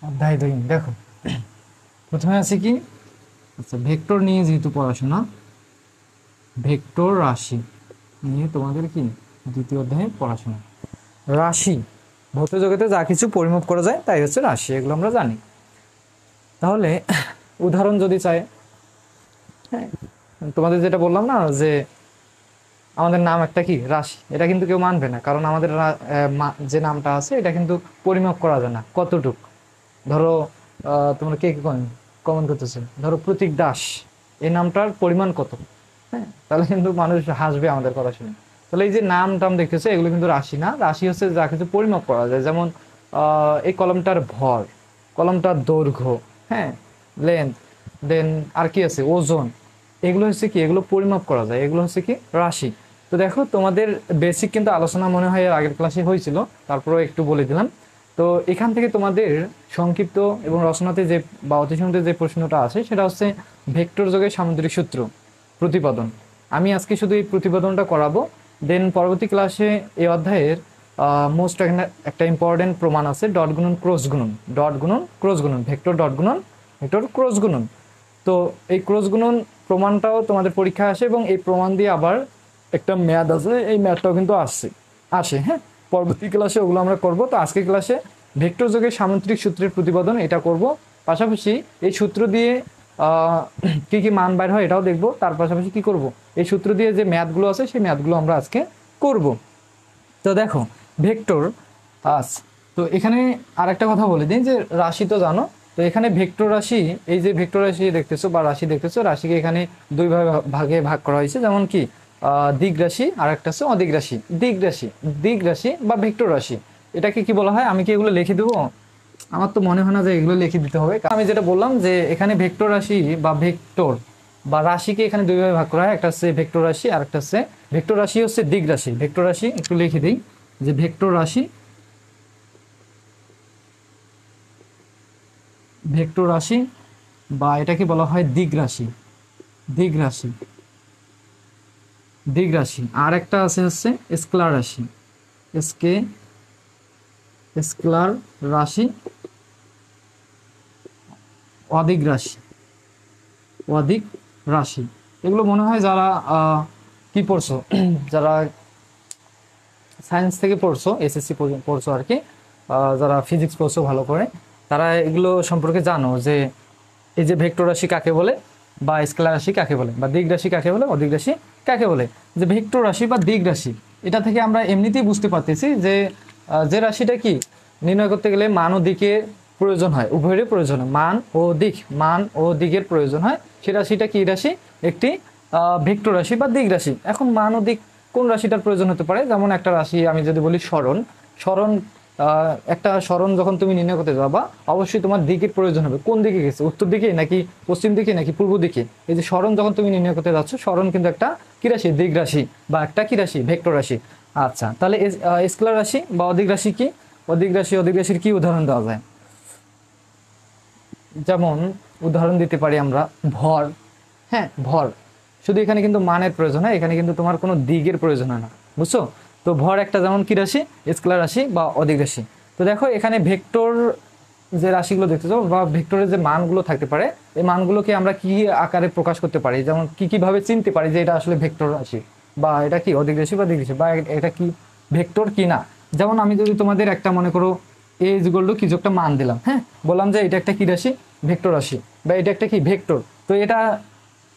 অধ্যায় 2 দেখো, প্রথমে আছে কি, আচ্ছা ভেক্টর নিয়ে যেহেতু পড়াশোনা, ভেক্টর রাশি নিয়ে তোমাদের কি দ্বিতীয় অধ্যায়ে পড়াশোনা। রাশি, ভৌত জগতে যা কিছু পরিমাপ করা যায় তাই হচ্ছে রাশি, এগুলো আমরা জানি। তাহলে উদাহরণ যদি চাই, হ্যাঁ, তোমাদের যেটা বললাম না যে আমাদের নাম একটা কি রাশি, এটা কিন্তু কেউ মানবে না, কারণ আমাদের যে নামটা আছে এটা কিন্তু পরিমাপ করা যায় না কতটুক। ধরো তোমরা কে কে কমেন্ট করতেছে, ধরো প্রতীক দাস, এই নামটার পরিমাণ কত, হ্যাঁ, তাহলে কিন্তু মানুষ হাসবে আমাদের কথা শুনে। তাহলে এই যে নাম টাম দেখতেছে এগুলো কিন্তু রাশি না, রাশি হচ্ছে যা কিছু পরিমাপ করা যায়। যেমন এই কলমটার ভর, কলমটার দৈর্ঘ্য, হ্যাঁ, লেন্থ, দেন আর কি আছে ওজন, এগুলো হচ্ছে কি, এগুলো পরিমাপ করা যায়, এগুলো হচ্ছে কি রাশি। তো দেখো তোমাদের বেসিক কিন্তু আলোচনা মনে হয় এর আগের ক্লাসে হয়েছিল, তারপরেও একটু বলে দিলাম। তো এখান থেকে তোমাদের সংক্ষিপ্ত এবং রচনাতে যে বা অতিসংক্ষিপ্ত যে প্রশ্নটা আছে সেটা হচ্ছে ভেক্টর যোগের সামুদ্রিক সূত্র প্রতিপাদন। আমি আজকে শুধু এই প্রতিপাদনটা করাবো, দেন পরবর্তী ক্লাসে এই অধ্যায়ের মোস্ট একটা ইম্পর্টেন্ট প্রমাণ আছে, ডট গুণন ক্রস গুণন, ডট গুণন ক্রস গুণন, ভেক্টর ডট গুণন ভেক্টর ক্রস গুণন। তো এই ক্রস গুণন প্রমাণটাও তোমাদের পরীক্ষায় আসে, এবং এই প্রমাণ দিয়ে আবার একটা ম্যাথ আছে, এই ম্যাথটাও কিন্তু আসে, হ্যাঁ, পরবর্তী ক্লাসে ওগুলো আমরা করব। তো আজকের ক্লাসে ভেক্টর যোগের সামুদ্রিক সূত্রের প্রতিপাদন এটা করব, পাশাপাশি এই সূত্র দিয়ে কি কি মান বাইর হয় এটাও দেখব, তার পাশাপাশি কি করব, এই সূত্র দিয়ে যে ম্যাথগুলো আছে সেই ম্যাথগুলো আমরা আজকে করব। তো দেখো ভেক্টর তো এখানে আরেকটা কথা বলে দিই যে রাশি তো জানো, তো এখানে ভেক্টর রাশি, এই যে ভেক্টর রাশি দেখতেছো বা রাশি দেখতেছো, রাশিকে এখানে দুই ভাগে ভাগ করা হয়েছে। যেমন কি দিক রাশি আর একটা আছে অদিক রাশি। দিক রাশি বা ভেক্টর রাশি, এটাকে কি বলা হয়, আমি কি এগুলো লিখে দেবো? আমার তো মনে হয় না যে এগুলো লিখে দিতে হবে। আমি যেটা বললাম যে এখানে ভেক্টর রাশি বা ভেক্টর বা রাশিকে এখানে দুই ভাগে ভাগ করা হয়, একটা হচ্ছে ভেক্টর রাশি আর একটা হচ্ছে ভেক্টর রাশি হচ্ছে দিক রাশি। ভেক্টর রাশি একটু লিখে দিই যে ভেক্টর রাশি, ভেক্টর রাশি বা এটাকে বলা হয় দিক রাশি, দিক রাশি, দিক রাশি। আর একটা আছে হচ্ছে স্কেলার রাশি, এসকে স্কেলার রাশি, অদিক রাশি, অদিক রাশি। এগুলো মনে হয় যারা কি পড়ছো যারা সায়েন্স থেকে পড়ছো, এসএসসি পড়ছো আর কি, যারা ফিজিক্স পড়ছো ভালো করে, তারা এগুলো সম্পর্কে জানো যে এই যে ভেক্টর রাশি কাকে বলে বা স্কেলার রাশি কাকে বলে বা দিক রাশি কাকে বলে, অদিক রাশি কাকে বলে। যে ভেক্টর রাশি বা দিক রাশি, এটা থেকে আমরা এমনিতেই বুঝতে পারতেছি যে যে রাশিটা কি নির্ণয় করতে গেলে মান ও দিকের প্রয়োজন হয়, উভয়েরই প্রয়োজন হয়, মান ও দিকের প্রয়োজন হয়, সে রাশিটা কি রাশি, একটি ভেক্টর রাশি বা দিক রাশি। এখন মান ও দিক কোন রাশিটার প্রয়োজন হতে পারে, যেমন একটা রাশি আমি যদি বলি সরণ, সরণ একটা সরণ যখন তুমি নির্ণয় করতে যাবা অবশ্যই তোমার দিকের প্রয়োজন হবে, কোন দিকে গেছে, উত্তর দিকে নাকি পশ্চিম দিকে নাকি পূর্ব দিকে। এই যে সরণ যখন তুমি নির্ণয় করতে যাচ্ছ, সরণ কিন্তু একটা কি রাশি, দিক রাশি বা একটা কি রাশি, ভেক্টর রাশি। আচ্ছা, তাহলে স্কেলার রাশি বা অদিক রাশি কি, অদিক রাশির কি উদাহরণ দেওয়া যায়? যেমন উদাহরণ দিতে পারি আমরা ভর, হ্যাঁ, ভর, শুধু এখানে কিন্তু মানের প্রয়োজন হয়, এখানে কিন্তু তোমার কোনো দিকের প্রয়োজন হয় না, বুঝছো? তো ভর একটা যেমন কি রাশি, স্কেলার রাশি বা অদিক রাশি। তো দেখো এখানে ভেক্টর যে রাশিগুলো দেখতেছো বা ভেক্টরের যে মানগুলো থাকতে পারে, এই মানগুলোকে আমরা কি আকারে প্রকাশ করতে পারি, যেমন কি কিভাবে চিনতে পারি যে এটা আসলে ভেক্টর রাশি বা এটা কি অদিক রাশি বা দিক রাশি বা এটা কি ভেক্টর কি না। যেমন আমি যদি তোমাদের একটা মনে করো এ ইজ ইকুয়াল টু কিছু একটা মান দিলাম, হ্যাঁ, বললাম যে এটা একটা কি রাশি, ভেক্টর রাশি বা এটা একটা কি ভেক্টর। তো এটা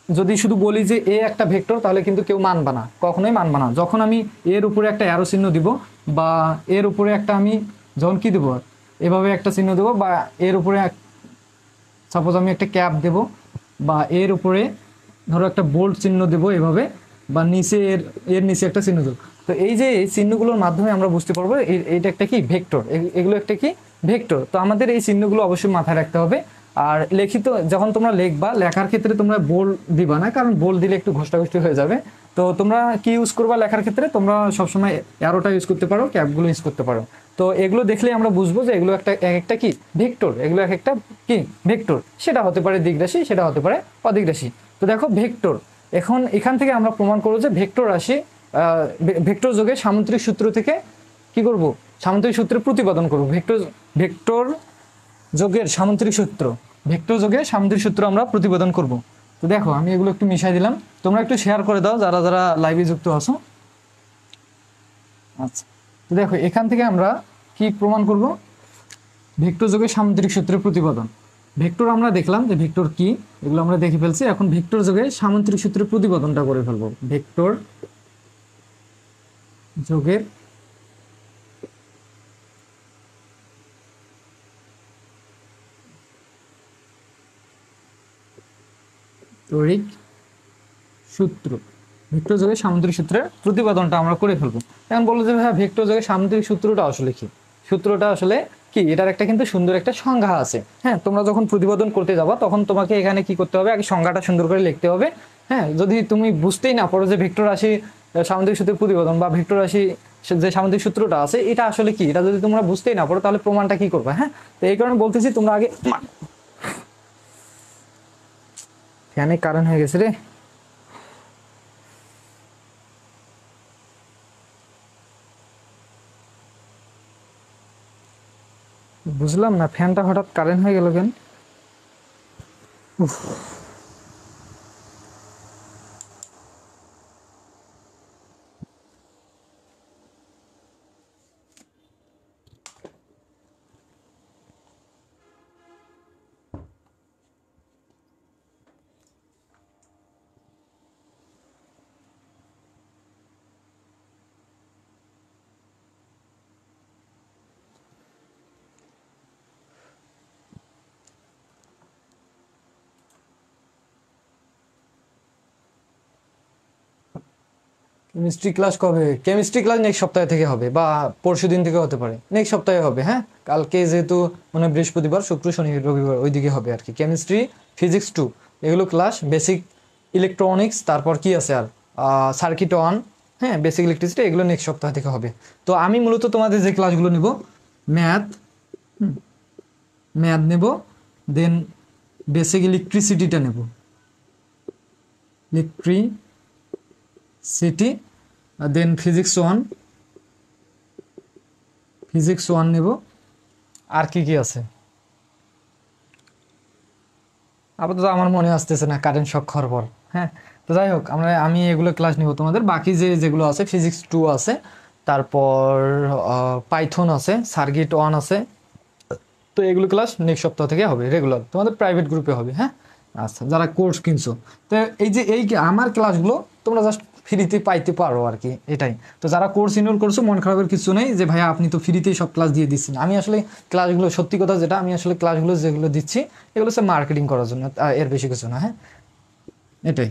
যদি শুধু বলি যে এ একটা ভেক্টর, তাহলে কিন্তু কেউ মানবে না, কখনোই মানবে না। যখন আমি এর উপরে একটা অ্যারো চিহ্ন দিব বা এর উপরে একটা আমি যখন কি দেবো এভাবে একটা চিহ্ন দেবো, বা এর উপরে সাপোজ আমি একটা ক্যাপ দেব, বা এর উপরে ধরো একটা বোল্ড চিহ্ন দেবো এভাবে, বা নিচে এর নিচে একটা চিহ্ন দেবো। তো এই যে এই চিহ্নগুলোর মাধ্যমে আমরা বুঝতে পারবো এইটা একটা কি ভেক্টর, এগুলো একটা কি ভেক্টর। তো আমাদের এই চিহ্নগুলো অবশ্যই মাথায় রাখতে হবে। আর লিখিত যখন তোমরা লিখবা, লেখার ক্ষেত্রে তোমরা বোল্ড দিবা না, কারণ বোল্ড দিলে একটু ঘোষাঘুষি হয়ে যাবে। তো তোমরা কি ইউজ করবা লেখার ক্ষেত্রে, তোমরা সবসময় অ্যারোটা ইউজ করতে পারো, ক্যাপগুলো ইউজ করতে পারো। তো এগুলো দেখলেই আমরা বুঝবো যে এগুলো একটা কি ভেক্টর, এগুলো একটা কি ভেক্টর। সেটা হতে পারে দিক রাশি, সেটা হতে পারে অদিক রাশি। তো দেখো ভেক্টর, এখন এখান থেকে আমরা প্রমাণ করবো যে ভেক্টর রাশি ভেক্টর যোগে সামুদ্রিক সূত্র থেকে কি করব, সামুদ্রিক সূত্রে প্রতিপাদন করব। ভেক্টর যোগের সামুদ্রিক সূত্র, ভেক্টর যোগের সামুদ্রিক সূত্র আমরা প্রতিপাদন করব। তো দেখো আমি এগুলো একটু মিশাই দিলাম, তোমরা একটু শেয়ার করে দাও যারা যারা লাইভে যুক্ত আছো। আচ্ছা, তো দেখো এখান থেকে আমরা কি প্রমাণ করব, ভেক্টর যোগের সামুদ্রিক সূত্রের প্রতিপাদন। ভেক্টর আমরা দেখলাম যে ভেক্টর কি, এগুলো আমরা দেখে ফেলছি। এখন ভেক্টর যোগের সামুদ্রিক সূত্রের প্রতিপাদনটা করে ফেলবো। ভেক্টর যোগের তড়িৎ সূত্র, ভেক্টর যোগের সামুদ্রিক সূত্রের প্রতিপাদনটা আমরা করে ফেলবো। এখন বললো যে ভাই ভেক্টর যোগের সামুদ্রিক সূত্রটা আসলে কি, সূত্রটা আসলে কি, এটার একটা কিন্তু সুন্দর একটা সংজ্ঞা আছে। হ্যাঁ, তোমরা যখন প্রতিপাদন করতে যাবা তখন তোমাকে এখানে কি করতে হবে, আগে সংজ্ঞাটা সুন্দর করে লিখতে হবে। হ্যাঁ, যদি তুমি বুঝতেই না পারো যে ভেক্টর রাশি সামুদ্রিক সূত্রের প্রতিপাদন বা ভেক্টর রাশি যে সামুদ্রিক সূত্রটা আছে এটা আসলে কি, এটা যদি তোমরা বুঝতেই না পারো তাহলে প্রমাণটা কি করবে। হ্যাঁ, তো এই কারণে বলতেছি তোমরা আগে, ফ্যানে কারেন্ট হয়ে গেছে রে, বুঝলাম না ফ্যানটা হঠাৎ কারেন্ট হয়ে গেল কেন। উফ, কেমিস্ট্রি ক্লাস কবে? কেমিস্ট্রি ক্লাস নেক্সট সপ্তাহে থেকে হবে বা পরশু দিন থেকে হতে পারে, নেক্সট সপ্তাহে হবে। হ্যাঁ, কালকে যেহেতু মানে বৃহস্পতিবার, শুক্র, শনি, রবিবার ওইদিকে হবে আর কি। কেমিস্ট্রি, ফিজিক্স 2 এগুলো ক্লাস, বেসিক ইলেকট্রনিক্স, তারপর কি আছে আর সার্কিট ওয়ান, হ্যাঁ বেসিক ইলেকট্রিসিটি, এগুলো নেক্সট সপ্তাহ থেকে হবে। তো আমি মূলত তোমাদের যে ক্লাসগুলো নেব, ম্যাথ, ম্যাথ নেব, দেন বেসিক ইলেকট্রিসিটিটা নেব, ইলেকট্রিসিটি, দেন ফিজিক্স ওয়ান নেব। আর কি কি আছে আপাতত আমার মনে আসতেছে না, কারেন্ট শক খাওয়ার পর। হ্যাঁ, তো যাই হোক আমি এগুলো ক্লাস নিব তোমাদের। বাকি যেগুলো আছে, ফিজিক্স 2 আছে, তারপর পাইথন আছে, সার্কিট ওয়ান আছে। তো এগুলো ক্লাস নেক্সট সপ্তাহ থেকে হবে রেগুলার, তোমাদের প্রাইভেট গ্রুপে হবে। হ্যাঁ, আচ্ছা, যারা কোর্স কিনছো, তো এই আমার ক্লাসগুলো তোমরা জাস্ট ফ্রিতে পাইতে পারো আর কি, এটাই। তো যারা কোর্স ইনরোল করছো, মন খারাপের কিছু নেই যে ভাইয়া আপনি তো ফ্রিতেই সব ক্লাস দিয়ে দিচ্ছেন। আমি আসলে ক্লাসগুলো, সত্যি কথা যেটা, আমি আসলে ক্লাসগুলো যেগুলো দিচ্ছি এগুলো হচ্ছে মার্কেটিং করার জন্য, এর বেশি কিছু না। হ্যাঁ, এটাই।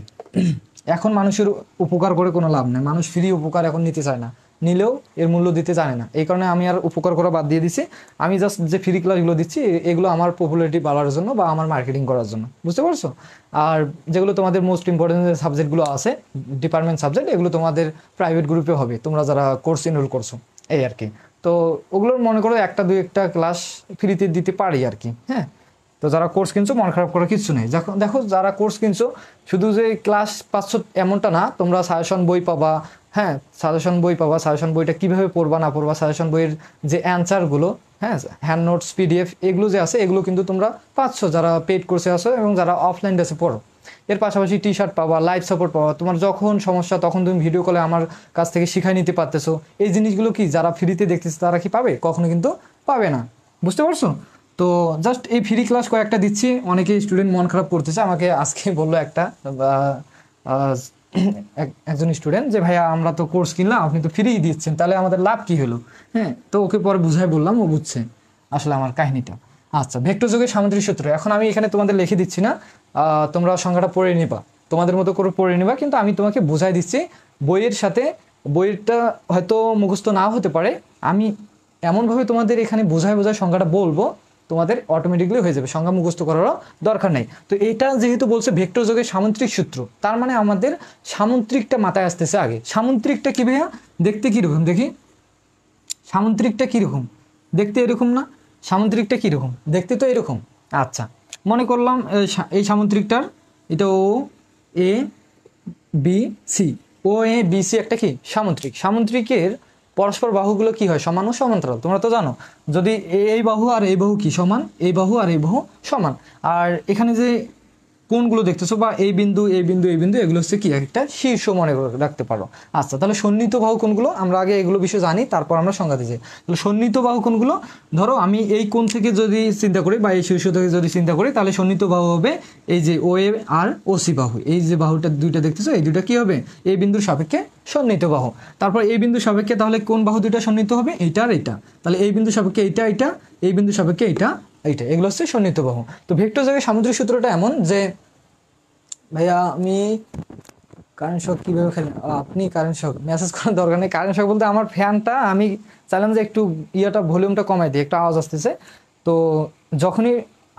এখন মানুষের উপকার করে কোনো লাভ নেই, মানুষ ফ্রি উপকার এখন নিতে চায় না, নিলেও এর মূল্য দিতে জানে না। এই কারণে আমি আর উপকার করা বাদ দিয়ে দিছি। আমি জাস্ট যে ফ্রি ক্লাসগুলো দিচ্ছি এগুলো আমার পপুলারিটি বাড়ার জন্য বা আমার মার্কেটিং করার জন্য, বুঝতে পারছো? আর যেগুলো তোমাদের মোস্ট ইম্পর্টেন্ট যে সাবজেক্টগুলো আছে, ডিপার্টমেন্ট সাবজেক্ট, এগুলো তোমাদের প্রাইভেট গ্রুপে হবে, তোমরা যারা কোর্স এনরোল করছো, এই আর কি। তো ওগুলোর মনে করো একটা দুই একটা ক্লাস ফ্রিতে দিতে পারি আর কি। হ্যাঁ, তো যারা কোর্স কিনছো মন খারাপ করার কিছু নেই। দেখো যারা কোর্স কিনছো, শুধু যে ক্লাস পাচ্ছ এমনটা না, তোমরা সাজেশন বই পাবা। হ্যাঁ, সাজেশন বই পাবা, সাজেশন বইটা কীভাবে পড়বা না পড়বা, সাজেশন বইয়ের যে অ্যান্সারগুলো, হ্যাঁ হ্যান্ড নোটস, পিডিএফ, এগুলো যে আছে এগুলো কিন্তু তোমরা পাচ্ছ যারা পেড কোর্সে আসো এবং যারা অফলাইন ডেসে পড়ো। এর পাশাপাশি টি শার্ট পাবা, লাইভ সাপোর্ট পাবা, তোমার যখন সমস্যা তখন তুমি ভিডিও কলে আমার কাছ থেকে শিখাই নিতে পারতেছো। এই জিনিসগুলো কি যারা ফ্রিতে দেখতেছে তারা কি পাবে? কখনো কিন্তু পাবে না, বুঝতে পারছো? তো জাস্ট এই ফ্রি ক্লাস কয়েকটা দিচ্ছি, অনেকেই স্টুডেন্ট মন খারাপ করতেছে। আমাকে আজকে বললো একটা একজন স্টুডেন্ট যে ভাইয়া আমরা তো কোর্স কিনলাম, আপনি তো ফ্রি দিচ্ছেন, তাহলে আমাদের লাভ কি হলো? হ্যাঁ, তো ওকে পরে বুঝাই বললাম, ও বুঝছে আসলে আমার কাহিনীটা। আচ্ছা, ভেক্টর যোগের সামুদ্রিক সূত্র এখন আমি এখানে তোমাদের লিখে দিচ্ছি না, তোমরা সংজ্ঞাটা পড়ে নিবা, তোমাদের মতো করে পড়ে নিবা, কিন্তু আমি তোমাকে বুঝাই দিচ্ছি বইয়ের সাথে। বইয়েরটা হয়তো মুখস্থ নাও হতে পারে, আমি এমনভাবে তোমাদের এখানে বোঝায় সংজ্ঞাটা বলবো, তোমাদের অটোমেটিকলি হয়ে যাবে, সংজ্ঞা মুখস্থ করারও দরকার নেই। তো এটা যেহেতু বলছে ভেক্টর যোগের সামুদ্রিক সূত্র, তার মানে আমাদের সামুদ্রিকটা মাথায় আসতেছে আগে। সামুদ্রিকটা কি ভাইয়া? দেখতে কীরকম দেখি, সামুদ্রিকটা কীরকম দেখতে? এরকম না? সামুদ্রিকটা কীরকম দেখতে? তো এরকম। আচ্ছা, মনে করলাম এই সামুদ্রিকটার এটা ও A B C, O A B C একটা কি সামুদ্রিক। সামুদ্রিকের পরস্পর বাহুগুলো কি হয়, সমান ও সমান্তরাল, তোমরা তো জানো। যদি এই বাহু আর এই বাহু কি সমান, এই বাহু আর এই বাহু সমান। আর এখানে যে কোণগুলো দেখতেছো বা এই বিন্দু এই বিন্দু এই বিন্দু, এগুলো হচ্ছে কি একটা শীর্ষ মনে রাখতে পারো। আচ্ছা, তাহলে সন্নিহিত বাহু কোণগুলো আমরা আগে এগুলো বিষয়ে জানি, তারপর আমরা সংজ্ঞাতে যাই। তাহলে সন্নিহিত বাহু কোণগুলো, ধরো আমি এই কোণ থেকে যদি চিন্তা করি বা এই শীর্ষ থেকে যদি চিন্তা করি, তাহলে সন্নিহিত বাহু হবে এই যে ও এ আর ও সি বাহু। এই যে বাহুটা দুইটা দেখতেছো, এই দুইটা কি হবে, এই বিন্দুর সাপেক্ষে সন্নিহিত বাহু। তারপর এই বিন্দুর সাপেক্ষে তাহলে কোন বাহু দুইটা সন্নিহিত হবে, এইটা আর এইটা। তাহলে এই বিন্দুর সাপেক্ষে এইটা এইটা, এই বিন্দুর সাপেক্ষে এইটা এইটা, এগুলো হচ্ছে সন্নিহিত বাহু। তো ভেক্টর জায়গায় সামুদ্রিক সূত্রটা এমন যে, ভাইয়া আমি কারেন্ট শক কীভাবে খেলেন, আপনি কারেন্ট শক মেসেজ করার দরকার নেই। কারেন্ট শক বলতে আমার ফ্যানটা আমি চাইলাম যে একটু ভলিউমটা কমাই দিই, একটু আওয়াজ আসতেছে। তো যখনই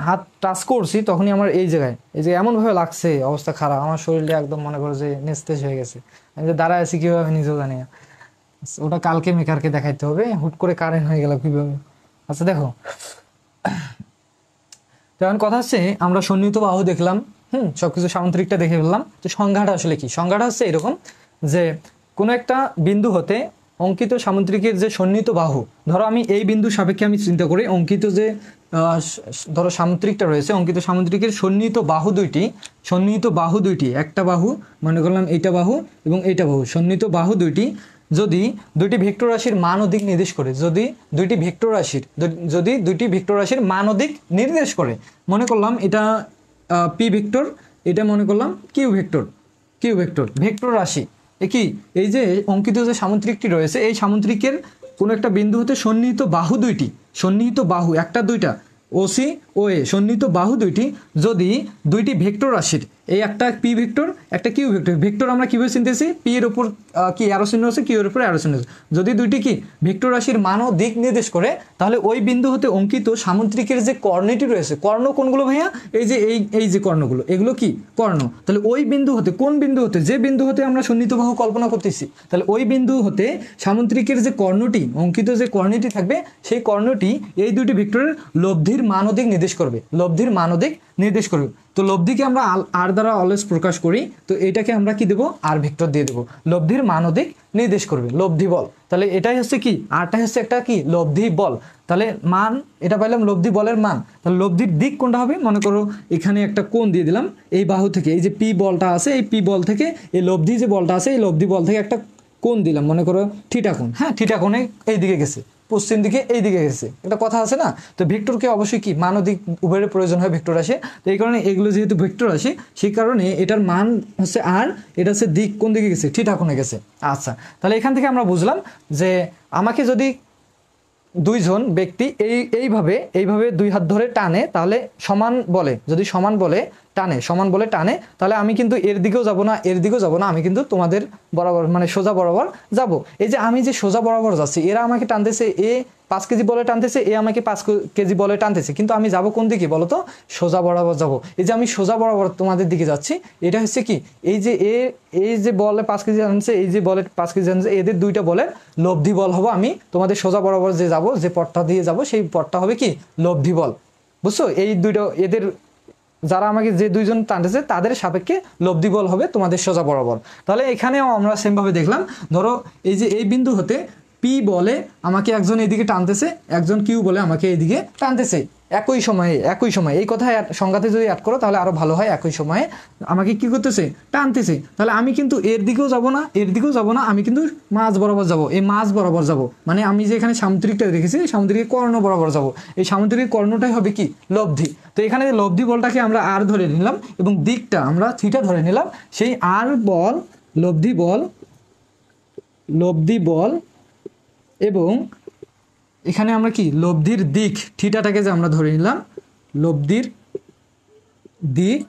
হাত টাচ করছি তখনই আমার এই জায়গায় এমনভাবে লাগছে, অবস্থা খারাপ, আমার শরীরটা একদম মনে করো যে নিস্তেজ হয়ে গেছে। আমি যে দাঁড়ায় আছি কীভাবে আমি নিজেও জানি না। ওটা কালকে মেকারকে দেখাইতে হবে, হুট করে কারেন্ট হয়ে গেল কীভাবে। আচ্ছা দেখো, তখন কথা হচ্ছে আমরা সন্নিহিত বাহু দেখলাম, সবকিছু সামান্তরিকটা দেখে ফেললাম। তো সংজ্ঞাটা আসলে কি, সংজ্ঞাটা হচ্ছে এরকম যে কোনো একটা বিন্দু হতে অঙ্কিত সামুদ্রিকের যে সন্নিহিত বাহু, ধরো আমি এই বিন্দুর সাপেক্ষে আমি চিন্তা করি অঙ্কিত যে ধরো সামুদ্রিকটা রয়েছে, অঙ্কিত সামুদ্রিকের সন্নিহিত বাহু দুইটি, একটা বাহু মনে করলাম এইটা বাহু এবং এইটা বাহু, সন্নিহিত বাহু দুইটি যদি দুইটি ভেক্টর রাশির মান ও দিক নির্দেশ করে, যদি দুইটি ভেক্টর রাশির মান ও দিক নির্দেশ করে, মনে করলাম এটা পি ভেক্টর, এটা মনে করলাম কিউ ভেক্টর, ভেক্টর রাশি কি, এই যে অঙ্কিত যে সামুদ্রিকটি রয়েছে, এই সামুদ্রিকের কোনো একটা বিন্দু হতে সন্নিহিত বাহু একটা দুইটা, ওসি ও এ সন্নিহিত বাহু দুইটি যদি দুইটি ভেক্টর রাশির, এই একটা পি ভেক্টর একটা কিউ ভেক্টর আমরা কিভাবে চিনতেছি, পি এর উপর কি অ্যারো চিহ্ন আছে, কিউ এর উপর অ্যারো চিহ্ন আছে, যদি দুইটি কি ভেক্টর রাশির মান ও দিক নির্দেশ করে, তাহলে ওই বিন্দু হতে অঙ্কিত সামুদ্রিকের যে কর্ণটি রয়েছে, কর্ণ কোনগুলো ভাইয়া, এই যে কর্ণগুলো, এগুলো কি কর্ণ। তাহলে ওই বিন্দু হতে, কোন বিন্দু হতে, যে বিন্দু হতে আমরা সন্নিহিত বাহু কল্পনা করতেছি, তাহলে ওই বিন্দু হতে সামুদ্রিকের যে কর্ণটি, অঙ্কিত যে কর্ণটি থাকবে, সেই কর্ণটি এই দুইটি ভেক্টরের লব্ধির মান ও দিক নির্দেশ করবে, তো লব্ধিকে আমরা আর দ্বারা অলওয়েজ প্রকাশ করি, তো এটাকে আমরা কি দেবো, আর ভেক্টর দিয়ে দেবো, লব্ধির মান ও দিক নির্দেশ করবে, লব্ধি বল। তাহলে এটাই হচ্ছে কি, আরটাই হচ্ছে একটা কি লব্ধি বল। তাহলে মান এটা পাইলাম লব্ধি বলের মান, তাহলে লব্ধির দিক কোনটা হবে, মনে করো এখানে একটা কোণ দিয়ে দিলাম, এই বাহু থেকে এই যে পি বলটা আছে, এই পি বল থেকে এই লব্ধি যে বলটা আছে, এই লব্ধি বল থেকে একটা কোণ দিলাম, মনে করো থিটা কোণ, থিটা কোণে এই দিকে গেছে, পশ্চিম দিকে এই দিকে গেছে, একটা কথা আছে না। তো ভেক্টরকে অবশ্যই কি মান ও দিক উভয়ের প্রয়োজন হয় ভেক্টর রাশি, তো এই কারণে এগুলো যেহেতু ভেক্টর রাশি, সেই কারণে এটার মান হচ্ছে আর, এটা হচ্ছে দিক কোন দিকে গেছে, থিটা কোণে গেছে। আচ্ছা, তাহলে এখান থেকে আমরা বুঝলাম যে আমাকে যদি দুইজন ব্যক্তি এইভাবে দুই হাত ধরে টানে, তাহলে সমান বলে টানে, তাহলে আমি কিন্তু এর দিকেও যাব না, এর দিকেও যাব না, আমি কিন্তু তোমাদের বরাবর মানে সোজা বরাবর যাব। এই যে আমি যে সোজা বরাবর যাচ্ছি, এরা আমাকে টানতেছে, এ 5 কেজি বলে টানতেছে, এ আমাকে 5 কেজি বলে টানতেছে, কিন্তু আমি যাব কোন দিকে বলো তো, সোজা বরাবর যাব। এই যে আমি সোজা বরাবর তোমাদের দিকে যাচ্ছি, এটা হচ্ছে কি, এই যে বলে 5 কেজি আনছে, এই যে বলে 5 কেজি আনছে, এদের দুইটা বলের লব্ধি বল হবো আমি তোমাদের সোজা বরাবর যে যাব, যে পথটা দিয়ে যাব, সেই পথটা হবে কি লব্ধি বল। বুঝছো, এই দুইটা এদের যারা আমাকে যে দুইজন টানতেছে তাদের সাপেক্ষে লব্ধি বল হবে তোমাদের সোজা বরাবর। তাহলে এখানেও আমরা সেমভাবে দেখলাম, ধরো এই যে এই বিন্দু হতে পি বলে আমাকে একজন এইদিকে টানতেছে, একজন কিউ বলে আমাকে এইদিকে টানতেছে, একই সময়ে এই কথা সংজ্ঞাতে যদি অ্যাড করো তাহলে আরো ভালো হয়। একই সময়ে আমাকে কি করতেছে, টানতেছে, তাহলে আমি কিন্তু এর দিকেও যাব না, এর দিকেও যাব না, আমি কিন্তু মাঝ বরাবর যাব, এই মাঝ বরাবর যাব, মানে আমি যে এখানে সামুদ্রিকটা রেখেছি, সামুদ্রিকের কর্ণ বরাবর যাব, এই সামুদ্রিক কর্ণটাই হবে কি লব্ধি। তো এখানে লব্ধি বলটাকে আমরা আর ধরে নিলাম এবং দিকটা আমরা থিটা ধরে নিলাম, সেই আর বল লব্ধি বল এবং এখানে আমরা কি লব্ধির দিক থিটাটাকে যে আমরা ধরে নিলাম, লব্ধির দিক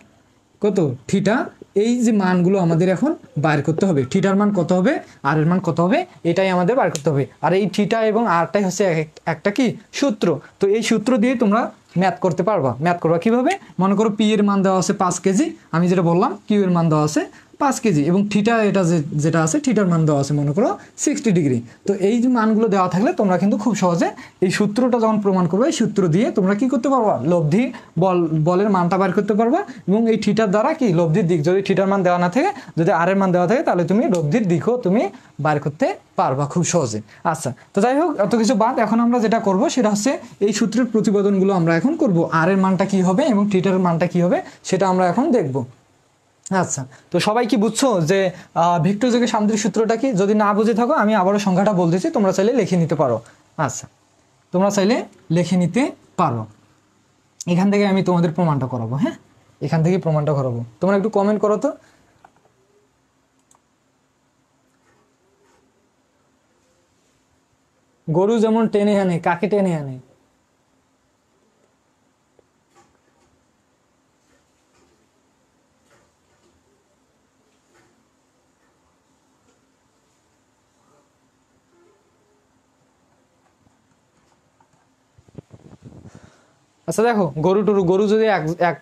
কত থিটা, এই যে মানগুলো আমাদের এখন বাইর করতে হবে, থিটার মান কত হবে, আর এর মান কত হবে, এটাই আমাদের বাইর করতে হবে। আর এই থিটা এবং আরটাই হচ্ছে একটা কি সূত্র, তো এই সূত্র দিয়ে তোমরা ম্যাথ করতে পারবা। ম্যাথ করবা কিভাবে, মনে করো পি এর মান দেওয়া আছে 5 কেজি, আমি যেটা বললাম কিউ এর মান দেওয়া আছে 5 কেজি, এবং থিটা এটা যেটা আছে থিটার মান দেওয়া আছে মনে করো 60 ডিগ্রি। তো এই যে মানগুলো দেওয়া থাকলে তোমরা কিন্তু খুব সহজে এই সূত্রটা যখন প্রমাণ করবে, এই সূত্র দিয়ে তোমরা কি করতে পারবা, লব্ধি বলের মানটা বের করতে পারবা, এবং এই থিটার দ্বারা কি লব্ধির দিক, যদি থিটার মান দেওয়া না থাকে, যদি আর এর মান দেওয়া থাকে, তাহলে তুমি লব্ধির দিকও তুমি বের করতে পারবা খুব সহজে। আচ্ছা, তো যাই হোক, এত কিছু বাদ, এখন আমরা যেটা করব সেটা হচ্ছে এই সূত্রের প্রতিপাদনগুলো আমরা এখন করব, আর এর মানটা কি হবে এবং থিটার মানটা কি হবে সেটা আমরা এখন দেখব। আচ্ছা, তো সবাই কি বুঝছো যে ভেক্টর যোগের সামুদ্রিক সূত্রটা কি? যদি না বুঝে থাকো আমি আবারও সংখ্যাটা বলতেছি, তোমরা চাইলে লিখে নিতে পারো। আচ্ছা, তোমরা চাইলে লিখে নিতে পারো। এখান থেকে আমি তোমাদের প্রমাণটা করাবো। হ্যাঁ, এখান থেকে প্রমাণটা করাবো। তোমরা একটু কমেন্ট করো তো। গরু যেমন টেনে আনে, কাকে টেনে আনে? আচ্ছা দেখো, গরু যদি এক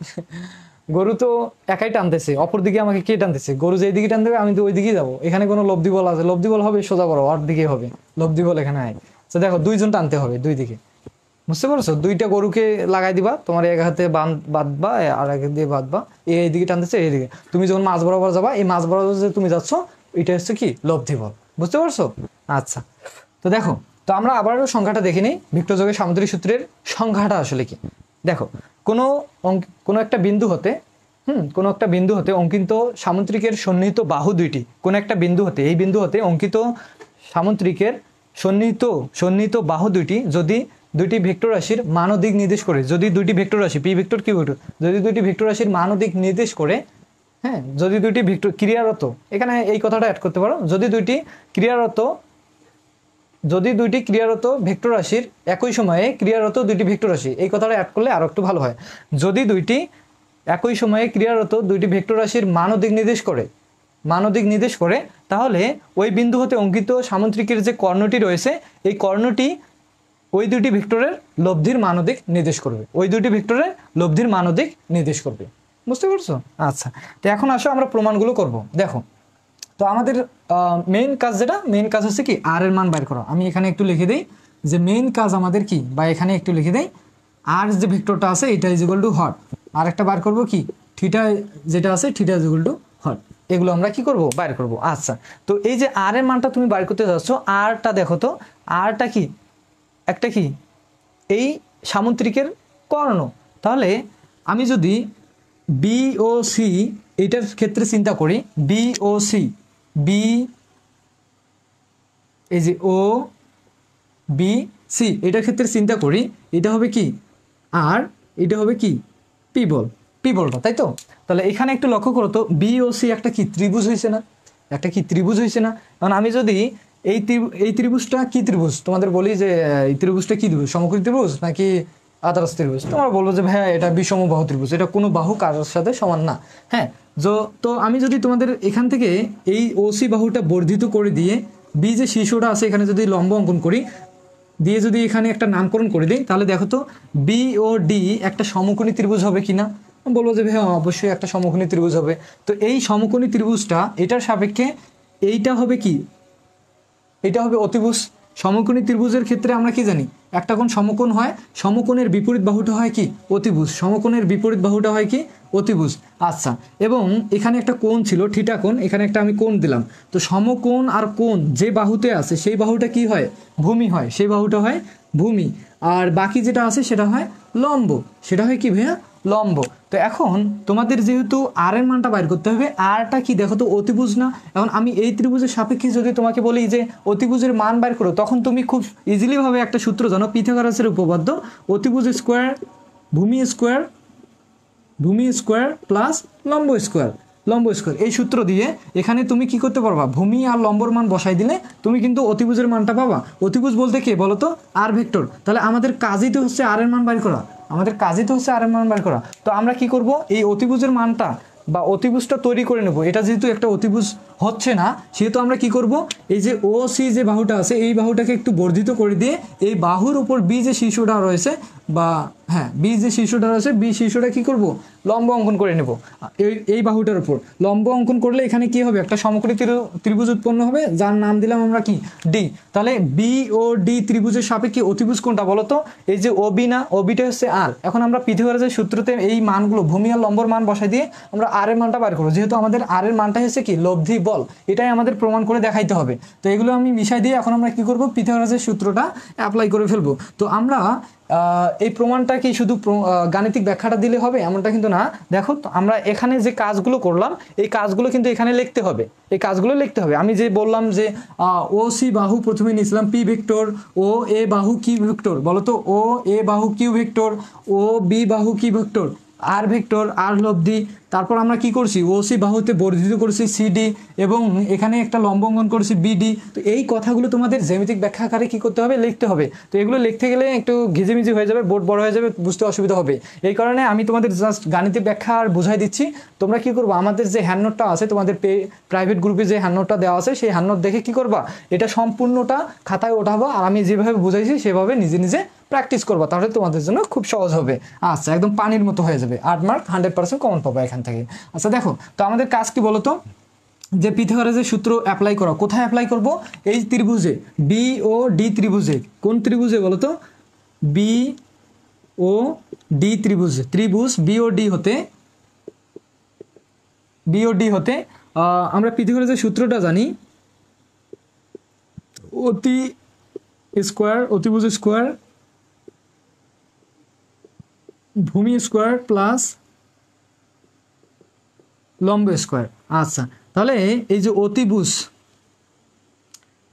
গরু তো একাই টানতেছে, অপর দিকে আমাকে কে টানতেছে? গরু যেই দিকে টানতে হবে আমি তো ওই দিকেই যাবো। এখানে কোনো লব্ধি বল আছে? লব্ধি বল হবে সোজা বড় ওর দিকে হবে, লব্ধি বল এখানে আয়। আচ্ছা দেখো, দুইজন টানতে হবে দুই দিকে, বুঝতে পারছো? দুইটা গরুকে লাগাই দিবা, তোমার এক হাতে বাঁধবা আর এক দিয়ে বাঁধবা, এইদিকে টানতেছে এইদিকে। তুমি যখন মাছ বরাবর যাবা, এই মাছ বরাবর যে তুমি যাচ্ছ, এটা হচ্ছে কি লব্ধি বল, বুঝতে পারছো? আচ্ছা, তো দেখো, তো আমরা আবারও সংখ্যাটা দেখে নিই। ভেক্টর যোগের সামুদ্রিক সূত্রের সংখ্যাটা আসলে কি? দেখো, কোনো একটা বিন্দু হতে কোনো একটা বিন্দু হতে অঙ্কিত সামুদ্রিকের সন্নিহিত বাহু দুইটি, কোনো একটা বিন্দু হতে, এই বিন্দু হতে অঙ্কিত সামুদ্রিকের সন্নিহিত বাহু দুইটি যদি দুইটি ভেক্টর রাশির মান ও দিক নির্দেশ করে, যদি দুইটি ভেক্টর রাশি পি ভেক্টর কিউ ভেক্টর, যদি দুইটি ভেক্টর রাশির মান ও দিক নির্দেশ করে, হ্যাঁ, যদি দুইটি ভেক্টর ক্রিয়ারত, এখানে এই কথাটা অ্যাড করতে পারো, যদি দুইটি ক্রিয়ারত ভেক্টর রাশির একই সময়ে ক্রিয়ারত দুইটি ভেক্টর রাশি, এই কথাটা অ্যাড করলে আরো একটু ভালো হয়। যদি দুইটি একই সময়ে ক্রিয়ারত দুইটি ভেক্টর রাশির মান ও দিক নির্দেশ করে, তাহলে ওই বিন্দু হতে অঙ্কিত সামুদ্রিকের যে কর্ণটি রয়েছে, এই কর্ণটি ওই দুইটি ভেক্টরের লব্ধির মান ও দিক নির্দেশ করবে, বুঝতে পারছো? আচ্ছা, তো এখন আসো আমরা প্রমাণগুলো করব। দেখো, তো আমাদের মেইন কাজ হচ্ছে কি, আর এর মান বের করা। আমি এখানে একটু লিখে দিই যে মেইন কাজ আমাদের কি, বা এখানে একটু লিখে দেই, আর যে ভেক্টরটা আছে এটা ইজ ইকুয়াল টু হট, আর একটা বার করব কি, থিটা যেটা আছে theta is equal too hot, এগুলো আমরা কি করব, বাইর করব। আচ্ছা, তো এই যে আর এর মানটা তুমি বাইর করতে যাচ্ছ, আরটা দেখো তো, আরটা কি, একটা কি, এই সামুদ্রিকের কর্ণ। তাহলে আমি যদি বি ও সি এটার ক্ষেত্রে চিন্তা করি, বি ও সি, বি এই যে ও বি সি এটার ক্ষেত্রে চিন্তা করি, এটা হবে কি আর এটা হবে কি পি বলটা, তাই তো? তাহলে এখানে একটু লক্ষ্য করো তো, বি ও সি একটা কি ত্রিভুজ হয়েছে না, কারণ আমি যদি এই ত্রিভুজটা কি ত্রিভুজ, তোমাদের বলি যে এই ত্রিভুজটা কি ত্রিভুজ, সমকোণী ত্রিভুজ নাকি আদার্স ত্রিভুজ? তোমরা বলবো যে ভাইয়া এটা বিষম বাহু ত্রিভুজ, এটা কোনো বাহু কারোর সাথে সমান না। হ্যাঁ, তো আমি যদি তোমাদের এখান থেকে এই ওসি বাহুটা বর্ধিত করে দিয়ে বি যে শীর্ষটা আছে এখানে যদি লম্ব অঙ্কন করি, দিয়ে যদি এখানে একটা নামকরণ করে দিই, তাহলে দেখো তো বি ও ডি একটা সমকোণী ত্রিভুজ হবে কিনা? বলবো যে ভাইয়া অবশ্যই একটা সমকোণী ত্রিভুজ হবে। তো এই সমকোণী ত্রিভুজটা এটার সাপেক্ষে এইটা হবে কি, এটা হবে অতিভুজ। সমকোণী ত্রিভুজের ক্ষেত্রে আমরা কি জানি, একটা কোণ সমকোণ হয়, সমকোণের বিপরীত বাহুটা হয় কি, অতিভুজ। আচ্ছা, এবং এখানে একটা কোণ ছিল থিটা কোণ, এখানে একটা আমি কোণ দিলাম। তো সমকোণ আর কোণ যে বাহুতে আছে সেই বাহুটা কি হয়, ভূমি হয়, সেই বাহুটা হয় ভূমি। আর বাকি যেটা আছে সেটা হয় লম্ব, সেটা হয় কি ভাইয়া, লম্ব। তো এখন তোমাদের যেহেতু আর এর মানটা বাইর করতে হবে, আরটা কি দেখো তো অতিভুজ না? এখন আমি এই ত্রিভুজের সাপেক্ষে যদি তোমাকে বলি যে অতিভুজের মান বাইর করো, তখন তুমি খুব ইজিলি ভাবে একটা সূত্র জানো, পিথাগোরাসের উপপাদ্য, অতিভুজ স্কোয়ার ভূমি স্কোয়ার প্লাস লম্ব স্কোয়ার, এই সূত্র দিয়ে এখানে তুমি কি করতে পারবা, ভূমি আর লম্বর মান বসাই দিলে তুমি কিন্তু অতিভুজের মানটা পাবা। অতিভুজ বলতে কে বলো তো, আর ভেক্টর। তাহলে আমাদের কাজই তো হচ্ছে আর এর মান বাইর করা, তো আমরা কি করব, এই অতিভুজের মানটা বা অতিভুজটা তৈরি করে নেব। এটা যেহেতু একটা অতিভুজ হচ্ছে না, সেহেতু আমরা কি করব, এই যে ও সি যে বাহুটা আছে এই বাহুটাকে একটু বর্ধিত করে দিয়ে এই বাহুর উপর বি যে শীর্ষটা রয়েছে বা হ্যাঁ বি যে শীর্ষটা রয়েছে বি শীর্ষটা কি করব, লম্ব অঙ্কন করে নেব এই বাহুটার উপর। লম্ব অঙ্কন করলে এখানে কি হবে, একটা সমকোণী ত্রিভুজ উৎপন্ন হবে যার নাম দিলাম আমরা কি, ডি। তাহলে বি ও ডি ত্রিভুজের সাপেক্ষে অতিভুজ কোনটা বলো তো, এই যে ও বি না, ও বিটা হচ্ছে আর। এখন আমরা পিথাগোরাসের সূত্রতে এই মানগুলো ভূমি আর লম্বর মান বসাই দিয়ে আমরা আর এর মানটা বার করবো, যেহেতু আমাদের আর এর মানটা হচ্ছে কি লব্ধি বল, এটাই আমাদের প্রমাণ করে দেখাইতে হবে। তো এগুলো আমি মিশাই দিয়ে এখন আমরা কি করব, পিথাগোরাসের সূত্রটা অ্যাপ্লাই করে ফেলবো। তো আমরা এই প্রমাণটা কি শুধু গাণিতিক ব্যাখ্যাটা দিলে হবে এমনটা কিন্তু না। দেখো আমরা এখানে যে কাজগুলো করলাম এই কাজগুলো কিন্তু এখানে লিখতে হবে, এই কাজগুলো লিখতে হবে। আমি যে বললাম যে ও সি বাহু প্রথমে নিয়েছিলাম পি ভেক্টর, ও এ বাহু কি ভেক্টর বলো তো, ও এ বাহু কিউ ভেক্টর, ও বি বাহু কি ভেক্টর আর ভেক্টর আর লব্ধি। তারপর আমরা কি করছি, ও সি বাহুতে বর্ধিত করছি সিডি এবং এখানে একটা লম্ব অঙ্কন করছি বিডি। তো এই কথাগুলো তোমাদের জ্যামিতিক ব্যাখ্যা আকারে কি করতে হবে, লিখতে হবে। তো এগুলো লিখতে গেলে একটু ঘিজিমিজি হয়ে যাবে, বোর্ড বড় হয়ে যাবে, বুঝতে অসুবিধা হবে। এই কারণে আমি তোমাদের জাস্ট গাণিতিক ব্যাখ্যা আর বুঝাই দিচ্ছি। তোমরা কি করবো, আমাদের যে হ্যান্ডনোটটা আছে তোমাদের প্রাইভেট গ্রুপে যে হ্যান্ডনোটটা দেওয়া আছে সেই হ্যান্ডনোট দেখে কি করবা, এটা সম্পূর্ণটা খাতায় ওঠাবো আর আমি যেভাবে বুঝাইছি সেভাবে নিজে নিজে প্র্যাকটিস করবা, তাহলে তোমাদের জন্য খুব সহজ হবে। আচ্ছা একদম পানির মতো হয়ে যাবে, 8 মার্ক 100% কমন পাবো এখান থেকে। আচ্ছা দেখো তো আমাদের কাজ কি বলতো, যে পিথাগোরাসের সূত্র অ্যাপ্লাই করা, কোথায় অ্যাপ্লাই করব, এই ত্রিভুজে বি ও ডি ত্রিভুজে। কোন ত্রিভুজে বলতো, বি ও ডি ত্রিভুজে। ত্রিভুজ বি ও ডি হতে আমরা পিথাগোরাসের সূত্রটা জানি, অতিভুজ স্কোয়ার ভূমি স্কোয়ার প্লাস লম্ব স্কোয়ার। আচ্ছা তাহলে এই যে অতিভুজ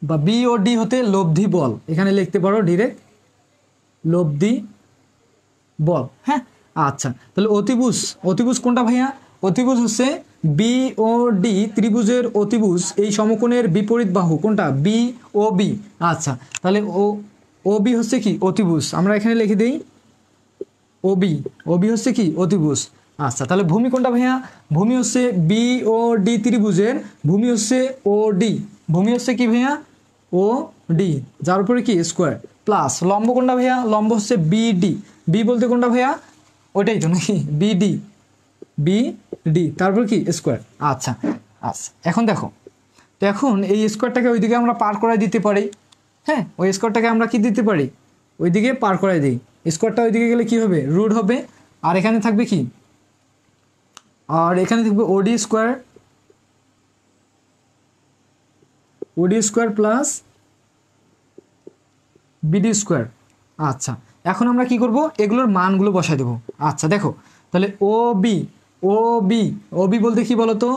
বা বি ও ডি হতে লব্ধি বল, এখানে লিখতে পারো ডিরেক্ট লব্ধি বল। হ্যাঁ আচ্ছা তাহলে অতিভুজ কোনটা ভাইয়া, অতিভুজ হচ্ছে বি ও ডি ত্রিভুজের অতিভুজ এই সমকোণের বিপরীত বাহু কোনটা, বি ও বি। আচ্ছা তাহলে ও বি হচ্ছে কি অতিভুজ, আমরা এখানে লিখে দিই ও বি হচ্ছে কি অতিভুজ। আচ্ছা তাহলে ভূমি কোনটা ভাইয়া, ভূমি হচ্ছে বি ও ডি ত্রিভুজের ভূমি হচ্ছে ও ডি, ভূমি হচ্ছে কি ভাইয়া ও ডি, যার উপরে কি স্কোয়ার প্লাস লম্ব কোনটা ভাইয়া, লম্ব হচ্ছে বিডি। বি বলতে কোনটা ভাইয়া, ওইটাই তো নাকি বিডি তারপর কি স্কোয়ার। আচ্ছা আচ্ছা এখন দেখো, তো এখন এই স্কোয়ারটাকে ওইদিকে আমরা পার করাই দিতে পারি। হ্যাঁ ওই স্কোয়ারটাকে আমরা কি দিতে পারি, ওইদিকে পার করাই দিই। স্কোয়ারটা ওইদিকে গেলে কি হবে, রুট হবে। আর এখানে থাকবে কি, আর এখানে থাকবে ওডি স্কোয়ার প্লাস বিডি স্কোয়ার। আচ্ছা এখন আমরা কি করব, এগুলোর মানগুলো বসাই দেবো। আচ্ছা দেখো তাহলে ও বি বলতে কি বলতো,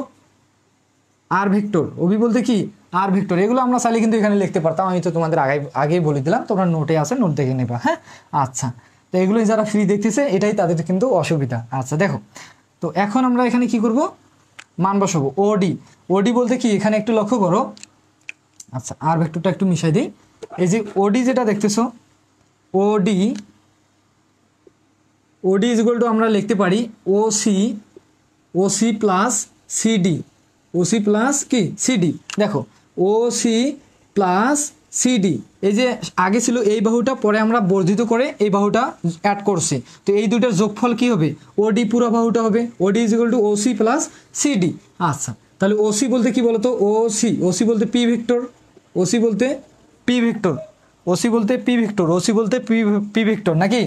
আর ভেক্টর। ওবি বলতে কি আর ভেক্টর। এগুলো আমরা চাইলে কিন্তু এখানে লিখতে পারতাম, আমি তো তোমাদের আগেই বলে দিলাম, তোমরা নোটে আছে, নোট দেখে নেবা। হ্যাঁ আচ্ছা তো এগুলো যারা ফ্রি দেখতেছে এটাই তাদের কিন্তু অসুবিধা। আচ্ছা দেখো তো এখন আমরা এখানে কি করব, মান বসাবো। ওডি বলতে কি, এখানে একটু লক্ষ্য করো। আচ্ছা আর ভেক্টরটা একটু মিশাই দিই। এই যে ওডি যেটা দেখতেছো, ওডি ইজ ইকুয়াল টু আমরা লিখতে পারি OC plus CD. OC plus কি সিডি। দেখো ওসি প্লাস সিডি, এই যে আগে ছিল এই বাহুটা, পরে আমরা বর্ধিত করে এই বাহুটা অ্যাড করছি। তো এই দুইটার যোগফল কি হবে, ওডি পুরো বাহুটা হবে। OD is equal to OC plus CD. আচ্ছা তাহলে ওসি বলতে কি বলতো, ওসি বলতে পি ভেক্টর, ওসি বলতে পি ভেক্টর নাকি।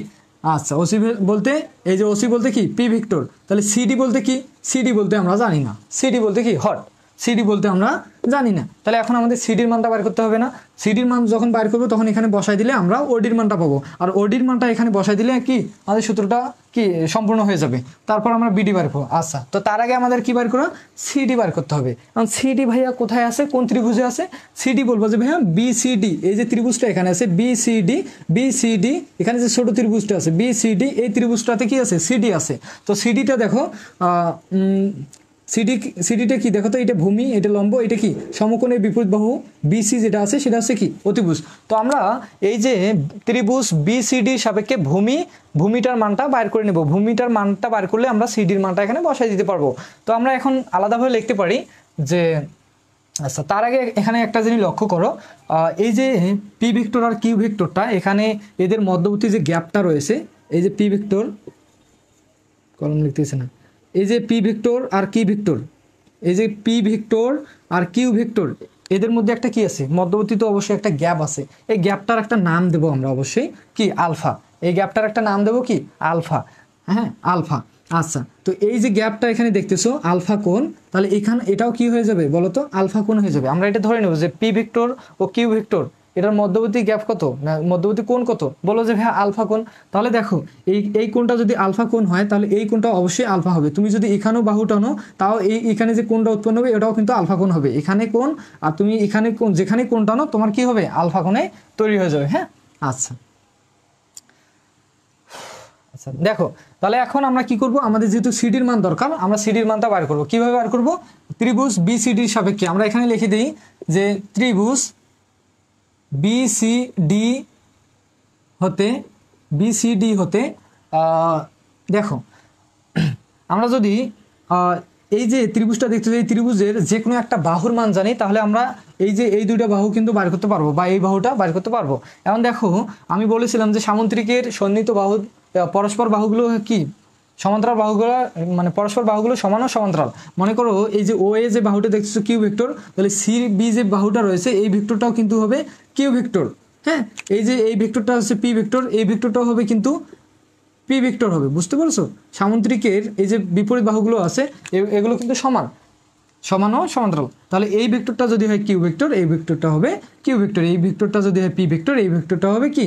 আচ্ছা ওসি বলতে, এই যে ওসি বলতে কি পি ভেক্টর। তাহলে সিডি বলতে কি, সিডি বলতে আমরা জানি না। সিডি বলতে কি হট, সিডি বলতে আমরা জানি না। তাহলে এখন আমাদের সিডির মানটা বার করতে হবে না। সিডির মান যখন বার করবো তখন এখানে বসাই দিলে আমরা ওডির মানটা পাবো, আর ওডির মানটা এখানে বসাই দিলে কি আমাদের সূত্রটা কি সম্পূর্ণ হয়ে যাবে। তারপর আমরা বিডি বার করবো। আচ্ছা তো তার আগে আমাদের কি বার করা, সিডি বার করতে হবে। কারণ সিডি ভাইয়া কোথায় আছে, কোন ত্রিভুজে আছে, সিডি বলবো যে ভাইয়া বিসিডি, এই যে ত্রিভুজটা এখানে আছে বিসিডি, এখানে যে ছোট ত্রিভুজটা আছে বিসিডি, এই ত্রিভুজটাতে কি আছে, সিডি আছে। তো সিডিটা দেখো, সিডিটা কি দেখো তো, এটা ভূমি, এটা লম্ব, এটা কি সমকোণের বিপরীত বাহু বিসি যেটা আছে সেটা হচ্ছে কি অতিভুজ। তো আমরা এই যে ত্রিভুজ বিসিডির সাপেক্ষে ভূমিটার মানটা বাইর করে নেব। ভূমিটার মানটা বাইর করলে আমরা সিডির মানটা এখানে বসাই দিতে পারবো। তো আমরা এখন আলাদাভাবে লিখতে পারি যে আচ্ছা, তার আগে এখানে একটা জিনিস লক্ষ্য করো, এই যে পি ভেক্টর আর কিউ ভেক্টরটা, এখানে এদের মধ্যবর্তী যে গ্যাপটা রয়েছে, এই যে পি ভেক্টর, কলম লিখতেছে না, এই যে পি ভেক্টর আর কি ভেক্টর, এই যে পি ভেক্টর আর কিউ ভেক্টর, এদের মধ্যে একটা কি আছে, মধ্যবর্তী তো অবশ্যই একটা গ্যাপ আছে। এই গ্যাপটার একটা নাম দেবো আমরা অবশ্যই, কি, আলফা। এই গ্যাপটার একটা নাম দেবো কি, আলফা। হ্যাঁ, আলফা। আচ্ছা, তো এই যে গ্যাপটা এখানে দেখতেছো আলফা কোণ, তাহলে এখানে এটাও কি হয়ে যাবে বলো তো, আলফা কোণ হয়ে যাবে। আমরা এটা ধরে নেব যে P vector O Q vector, এটার মধ্যবর্তী গ্যাপ কত, না মধ্যবর্তী কোণ কত, বলো যে ভাই আলফা কোণ। তাহলে দেখো এই কোণটা যদি আলফা কোণ হয়, তাহলে এই কোণটা অবশ্যই আলফা হবে। তুমি যদি এখানেও বাহু টানো, তাও এখানে যে কোণটা উৎপন্ন হবে এটাও কিন্তু আলফা কোণ হবে। এখানে কোণ আর তুমি এখানে কোণ, যেখানে কোণ টানো তোমার কি হবে, আলফা কোণে তৈরি হয়ে যাবে। হ্যাঁ, আচ্ছা আচ্ছা, দেখো তাহলে এখন আমরা কি করব, আমাদের যেহেতু সিডির মান দরকার, আমরা সিডির মানটা বার করব। কিভাবে বার করব, ত্রিভুজ বিসিডির সাপেক্ষে আমরা এখানে লিখে দিই যে ত্রিভুজ বিসিডি হতে, বিসিডি হতে দেখো আমরা যদি এই যে ত্রিভুজটা দেখতে, এই ত্রিভুজের যে কোনো একটা বাহুর মান জানি, তাহলে আমরা এই যে এই দুইটা বাহু কিন্তু বার করতে পারবো, বা এই বাহুটা বার করতে পারবো। এখন দেখো আমি বলেছিলাম যে সামুদ্রিকের সন্নিহিত বাহু, পরস্পর বাহুগুলো কি, সমান্তরাল বাহুগুলো, মানে পরস্পর বাহুগুলো সমান ও সমান্তরাল। মনে করো এই যে ও এ যে বাহুটা দেখছো কিউ ভেক্টর, তাহলে সি বি যে বাহুটা রয়েছে এই ভেক্টরটাও কিন্তু হবে কিউ ভেক্টর। হ্যাঁ, এই যে এই ভেক্টরটা হচ্ছে পি ভেক্টর, এই ভেক্টরটাও হবে কিন্তু পি ভেক্টর হবে। বুঝতে পারছো, সামুদ্রিকের এই যে বিপরীত বাহুগুলো আছে এগুলো কিন্তু সমান, সমান ও সমান্তরাল। তাহলে এই ভেক্টরটা যদি হয় কিউ ভেক্টর, এই ভেক্টরটা হবে কিউ ভেক্টর। এই ভেক্টরটা যদি হয় পি ভেক্টর, এই ভেক্টরটা হবে কি,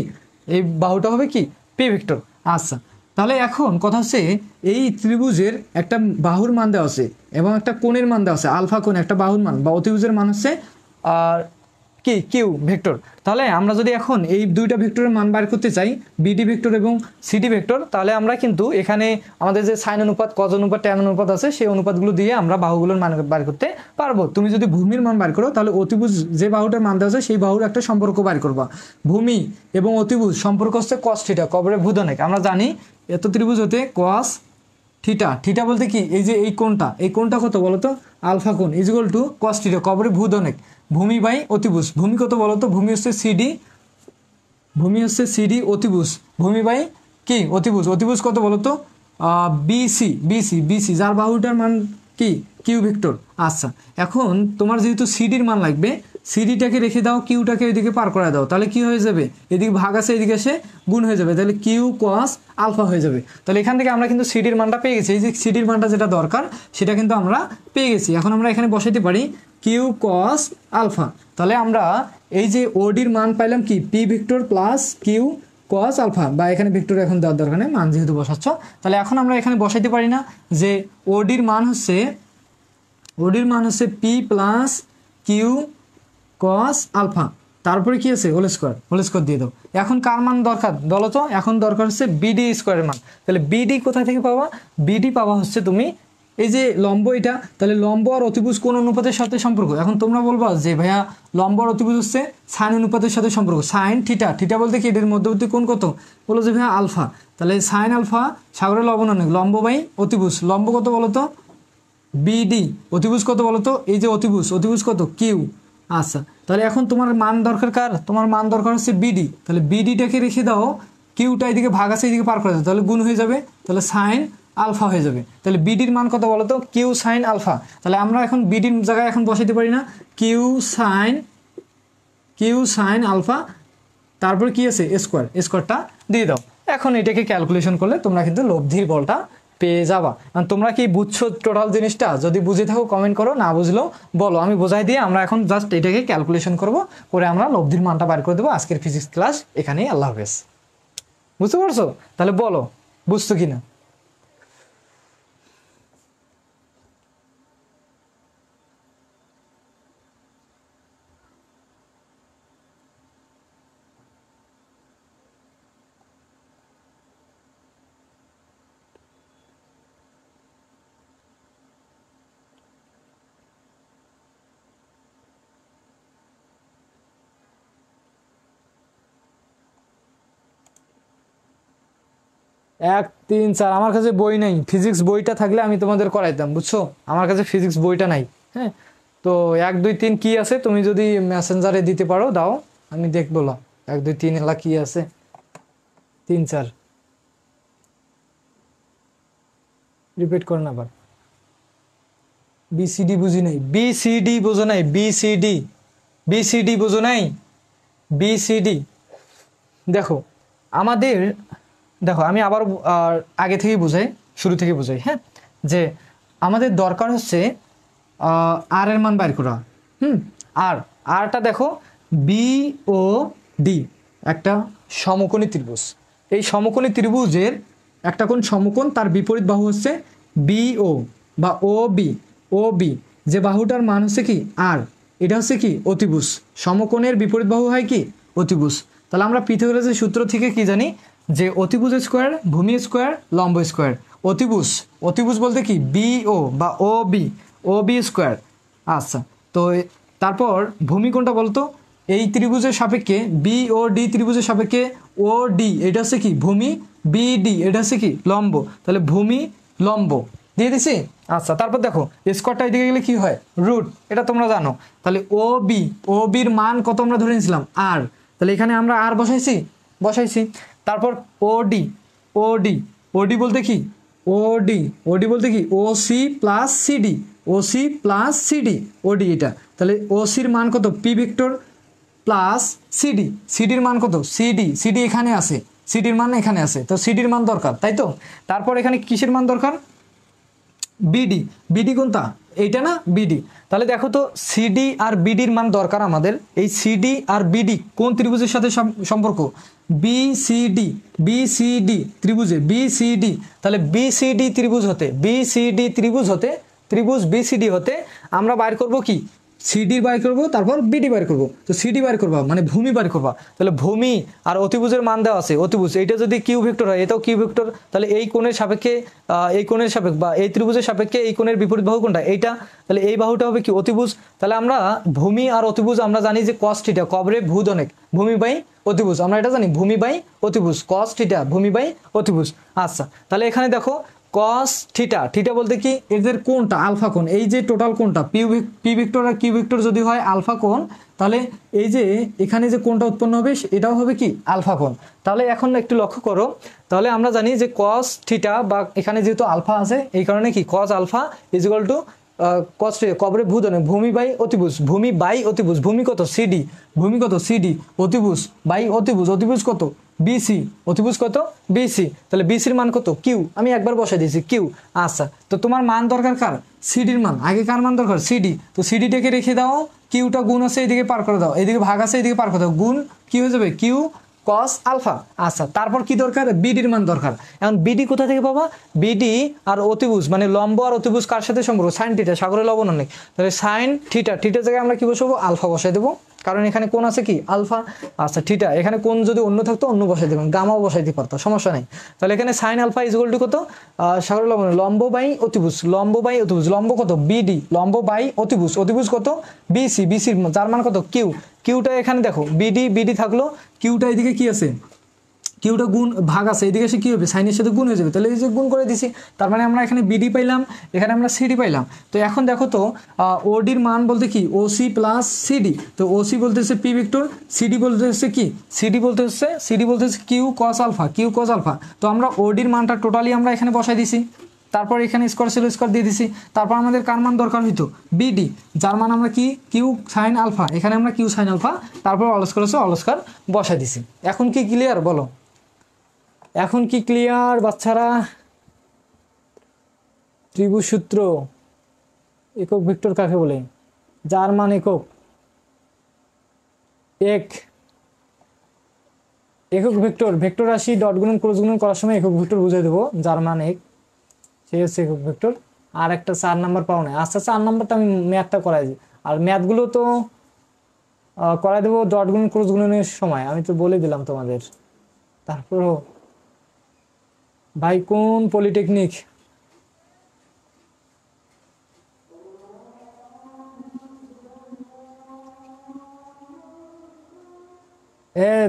এই বাহুটা হবে কি, পি ভেক্টর। আচ্ছা, তাহলে এখন কথা হচ্ছে এই ত্রিভুজের একটা বাহুর মান দেওয়া আছে এবং একটা কোণের মান দেওয়া আছে, আলফা কোণ একটা বাহুর মান বা অতিভুজের মান হচ্ছে আর কি, কিউ ভেক্টর। তাহলে আমরা যদি এখন এই দুইটা ভেক্টরের মান বার করতে চাই, বিডি ভেক্টর এবং সিডি ভেক্টর, তাহলে আমরা কিন্তু এখানে আমাদের যে সাইন অনুপাত, কজ অনুপাত, ট্যান অনুপাত আছে, সেই অনুপাতগুলো দিয়ে আমরা বাহুগুলোর মান বার করতে পারবো। তুমি যদি ভূমির মান বার করো, তাহলে অতিভুজ যে বাহুটার মান দেওয়া আছে সেই বাহুর একটা সম্পর্ক বার করবা। ভূমি এবং অতিভুজ সম্পর্ক হচ্ছে কস থিটা, কবরে ভূদনেক। আমরা জানি এত ত্রিভুজ হতে কস থিটা, থিটা বলতে কি, এই যে এই কোণটা, এই কোণটা কত বলতো, আলফা কোণ is equal to cos theta, কবরে ভূদনেক, ভূমি বাই অতিভুজ। ভূমি কত বলতো, ভূমি হচ্ছে সিডি, ভূমি হচ্ছে সিডি, অতিভুজ ভূমি বাই কি, অতিভুজ। অতিভুজ কত বলতো, বিসি, বিসি, বিসি যার বাহুটার মান কি, কিউ ভেক্টর। আচ্ছা, এখন তোমার যেহেতু সিডির মান লাগবে, সিডিটাকে রেখে দাও, কিউটাকে এদিকে পার করে দাও, তাহলে কি হয়ে যাবে, এদিকে ভাগ আছে এদিকে এসে গুণ হয়ে যাবে, তাহলে কিউ কস আলফা হয়ে যাবে। তাহলে এখান থেকে আমরা কিন্তু সিডির মানটা পেয়ে গেছি, এই যে সিডির মানটা যেটা দরকার সেটা কিন্তু আমরা পেয়ে গেছি। এখন আমরা এখানে বসাইতে পারি কিউ কস আলফা। তাহলে আমরা এই যে ওডির মান পাইলাম কি, P vector plus Q cos alpha, বা এখানে ভেক্টর এখন দেওয়ার দরকার নেই, মান যেহেতু বসাচ্ছ। তাহলে এখন আমরা এখানে বসাইতে পারি না যে ওডির মান হচ্ছে P plus Q cos alpha, তারপরে কি আছে, হোল স্কোয়ার, হোল স্কোয়ার দিয়ে দাও। এখন কার মান দরকার বলো তো, এখন দরকার হচ্ছে বিডি স্কোয়ারের মান। তাহলে বিডি কোথায় থেকে পাবা, বিডি পাওয়া হচ্ছে তুমি এই যে লম্ব এটা, তাহলে লম্ব আর অতিভুজ কোন অনুপাতের সাথে সম্পর্ক। এখন তোমরা বলবা যে ভাইয়া লম্ব আর অতিভুজ হচ্ছে সাইন অনুপাতের সাথে সম্পর্ক, সাইন থিটা, থিটা বলতে কি এদের মধ্যবর্তী কোণ কত, বলো যে ভাইয়া আলফা। তাহলে সাইন আলফা সাগরের লবণ অনেক, লম্ব বাই অতিভুজ, লম্ব কত বলো তো বিডি, অতিভুজ কত বলো তো, এই যে অতিভুজ, অতিভুজ কত কিউ। আচ্ছা, তাহলে এখন তোমার মান দরকার কার, তোমার মান দরকার হচ্ছে বিডি। তাহলে বিডিটাকে রেখে দাও, কিউটা এদিকে ভাগ আছে এদিকে পার করে দাও, তাহলে গুণ হয়ে যাবে, তাহলে সাইন আলফা হয়ে যাবে। তাহলে বিডির মান কত বলো তো, কিউ সাইন আলফা। তাহলে আমরা এখন বিডির জায়গায় এখন বসাইতে পারি না, কিউ সাইন আলফা, তারপর কি আছে স্কোয়ার, স্কোয়ারটা দিয়ে দাও। এখন এটাকে ক্যালকুলেশন করলে তোমরা কিন্তু লব্ধির বলটা পেয়ে যাবা। তোমরা কি বুঝছো টোটাল জিনিসটা, যদি বুঝে থাকো কমেন্ট করো, না বুঝলেও বলো, আমি বোঝাই দিয়ে আমরা এখন জাস্ট এটাকে ক্যালকুলেশন করব, করে আমরা লব্ধির মানটা বার করে দেবো। আজকের ফিজিক্স ক্লাস এখানেই, আল্লাহ হাফেজ। বুঝতে পারছো, তাহলে বলো বুঝছো কিনা। এক তিন চার, আমার কাছে বই নেই, ফিজিক্স বইটা থাকলে আমি তোমাদের করাইতাম, বুঝছো, আমার কাছে ফিজিক্স বইটা নাই। হ্যাঁ, তো তো 1 2 3 কি আছে তুমি যদি মেসেঞ্জারে দিতে পারো দাও, আমি দেখবো। 1 2 3 এলা কি আছে, 3 4 রিপিট করুন আবার। বিসিডি বুঝি নাই, বিসিডি বুঝো নাই, বিসিডি, বিসিডি বুঝো নাই, বিসিডি। দেখো আমাদের, দেখো আমি আবার আগে থেকে বুঝাই, শুরু থেকে বুঝাই, হ্যাঁ, যে আমাদের দরকার হচ্ছে আর এর মান বাইর করা। আর আরটা দেখো বি ও ডি একটা সমকোণী ত্রিভুজ। এই সমকোণী ত্রিভুজের একটা কোণ সমকোণ, তার বিপরীত বাহু হচ্ছে বিও বা ও বি। ও বি যে বাহুটার মান হচ্ছে কি আর, এটা হচ্ছে কি অতিভুজ। সমকোণের বিপরীত বাহু হয় কি অতিভুজ। তাহলে আমরা পিথাগোরাসের সূত্র থেকে কি জানি যে অতিভুজ স্কোয়ার ভূমি স্কোয়ার লম্ব স্কোয়ার। অতিভুজ, অতিভুজ বলতে কি বিও বা ও বি, ও বি স্কোয়ার। আচ্ছা, তো তারপর ভূমি কোনটা বলতো, এই ত্রিভুজের সাপেক্ষে বি ও ডি ত্রিভুজের সাপেক্ষে ও ডি এটা হচ্ছে কি ভূমি, বি ডি এটা হচ্ছে কি লম্ব। তাহলে ভূমি লম্ব দিয়ে দিছি। আচ্ছা, তারপর দেখো স্কোয়ারটা এদিকে গেলে কি হয় রুট, এটা তোমরা জানো। তাহলে ও বি, ও বির মান কত আমরা ধরে নিয়েছিলাম আর, তাহলে এখানে আমরা আর বসাইছি। তারপর ওডি, ওডি, ওডি বলতে কি ওডি, ওডি বলতে কি ও সি প্লাস সিডি, ও সি প্লাস সিডি, ওডি এটা। তাহলে ও সির মান কত পি ভেক্টর প্লাস সিডি, সিডির মান কত সিডি, সিডি এখানে আছে, সিডির মান এখানে আছে, তো সিডির মান দরকার, তাই তো। তারপর এখানে কিসের মান দরকার বিডি, বিডি কোনটা এইটা না বিডি। তাহলে দেখো তো সিডি আর বিডির মান দরকার আমাদের। এই সিডি আর বিডি কোন ত্রিভুজের সাথে সম্পর্ক বিসিডি, বিসিডি ত্রিভুজে বিসিডি। তাহলে বিসিডি ত্রিভুজ হতে, বিসিডি ত্রিভুজ হতে, ত্রিভুজ বিসিডি হতে আমরা বাইর করব কি সিডি বাইর করবো, তারপর বিডি বাইর করবো। তো সিডি বাইর করবা মানে ভূমি বাইর করবা। তাহলে ভূমি আর অতিভুজের মান দেওয়া আছে, অতিভুজ এইটা যদি কিউ ভেক্টর হয় এটাও কিউ ভেক্টর। তাহলে এই কোণের সাপেক্ষে এই কোণের সাপেক্ষে বা এই ত্রিভুজের সাপেক্ষে এই কোণের বিপরীত বাহু কোনটা এইটা, তাহলে এই বাহুটা হবে কি অতিভুজ। তাহলে আমরা ভূমি আর অতিভুজ আমরা জানি যে কস থিটা, কবরে ভূদ অনেক, ভূমি বাই অতিভুজ, আমরা এটা জানি ভূমি বাই অতিভুজ, কস থিটা ভূমি বাই অতিভুজ। আচ্ছা, তাহলে এখানে দেখো কস থিটা, থিটা বলতে কি এদের কোণটা আলফা কোণ, এই যে টোটাল কোণটা পি ভেক্টর আর কিউ ভেক্টর যদি হয় আলফা কোণ, তাহলে এই যে এখানে যে কোণটা উৎপন্ন হবে এটাও হবে কি আলফা কোণ। তাহলে এখন একটু লক্ষ্য করো, তাহলে আমরা জানি যে কস থিটা বা এখানে যেহেতু আলফা আছে এই কারণে কি cos alpha is equal to cos theta, কবরে ভূত অনেক, ভূমি বাই অতিভুজ, ভূমি বাই অতিভুজ, ভূমি কত সিডি, ভূমি কত সিডি, অতিভুজ বাই অতিভুজ, অতিভুজ কত বিসি, অতিভুজ কত বিসি। তাহলে বিসির মান কত কিউ, আমি একবার বসাই দিয়েছি কিউ। আচ্ছা, তো তোমার মান দরকার কার সিডির মান, আগে কার মান দরকার সিডি, তো সিডিটাকে রেখে দাও, কিউটা গুণ আছে এইদিকে পার করে দাও, এইদিকে ভাগ আছে এইদিকে পার করে দাও, গুণ কি হয়ে যাবে কিউ কস আলফা। আচ্ছা, তারপর কি দরকার বিডির মান দরকার। এখন বিডি কোথা থেকে পাবা, বিডি আর অতিভুজ মানে লম্ব আর অতিভুজ কার সাথে সম্পর্ক সাইন থিটা, সাগরে লবণ অনেক। তাহলে সাইন থিটা, থিটার জায়গায় আমরা কি বসাবো আলফা বসাই দেবো, কারণ এখানে কোণ আছে কি আলফা। আচ্ছা থিটা, এখানে কোণ যদি অন্য থাকতো অন্য বসাই দেবেন, গামাও বসাইতে পারতো, সমস্যা নেই। তাহলে এখানে sine alpha is equal to কত সাগর লবণ, লম্ব বাই অতিভুজ, লম্ব বাই অতিভুজ, লম্ব কত বিডি, লম্ব বাই অতিভুজ, অতিভুজ কত বিসি, বিসির যার মান কত কিউ, কিউটা এখানে দেখো বিডি, বিডি থাকলো, কিউটা এদিকে কি আছে কিউটা গুণ ভাগ আছে, এদিকে এসে কি হবে সাইনের সাথে গুণ হয়ে যাবে, তাহলে এই যে গুণ করে দিছি, তার মানে আমরা এখানে বিডি পাইলাম, এখানে আমরা সিডি পাইলাম। তো এখন দেখো তো ওডির মান বলতে কি ওসি প্লাস সিডি, তো ওসি বলতে হচ্ছে পি ভেক্টর, সিডি বলতে হচ্ছে কি সিডি বলতে হচ্ছে Q cos alpha, Q cos alpha. তো আমরা ওডির মানটা টোটালি আমরা এখানে বসাই দিছি, তারপর এখানে স্কোয়ার ছিল স্কোয়ার দিয়ে দিছি। তারপর আমাদের কার মান দরকার হইতো বিডি, যার মান আমরা কি কিউ সাইন আলফা, এখানে আমরা কিউ সাইন আলফা, তারপর অলস্কার বসাই দিছি। এখন কি ক্লিয়ার বলো, এখন কি ক্লিয়ার বাচ্চারা। ত্রিভুজ সূত্র একক ভেক্টর কাকে বলে, যার মান একক, একক ভেক্টর, ভেক্টর রাশি ডট গুণন ক্রস গুণন করার সময় একক ভেক্টর বুঝিয়ে দেবো, যার মান এক, সেই হচ্ছে একক ভেক্টর। আর একটা 4 নাম্বার পাও না, আচ্ছা 4 নাম্বারটা আমি ম্যাথটা করাই দিই, আর ম্যাথগুলো তো করাই দেবো ডট গুণন ক্রস গুণনের সময়, আমি তো বলে দিলাম তোমাদের। তারপরও ভাই কোন পলিটেকনিক,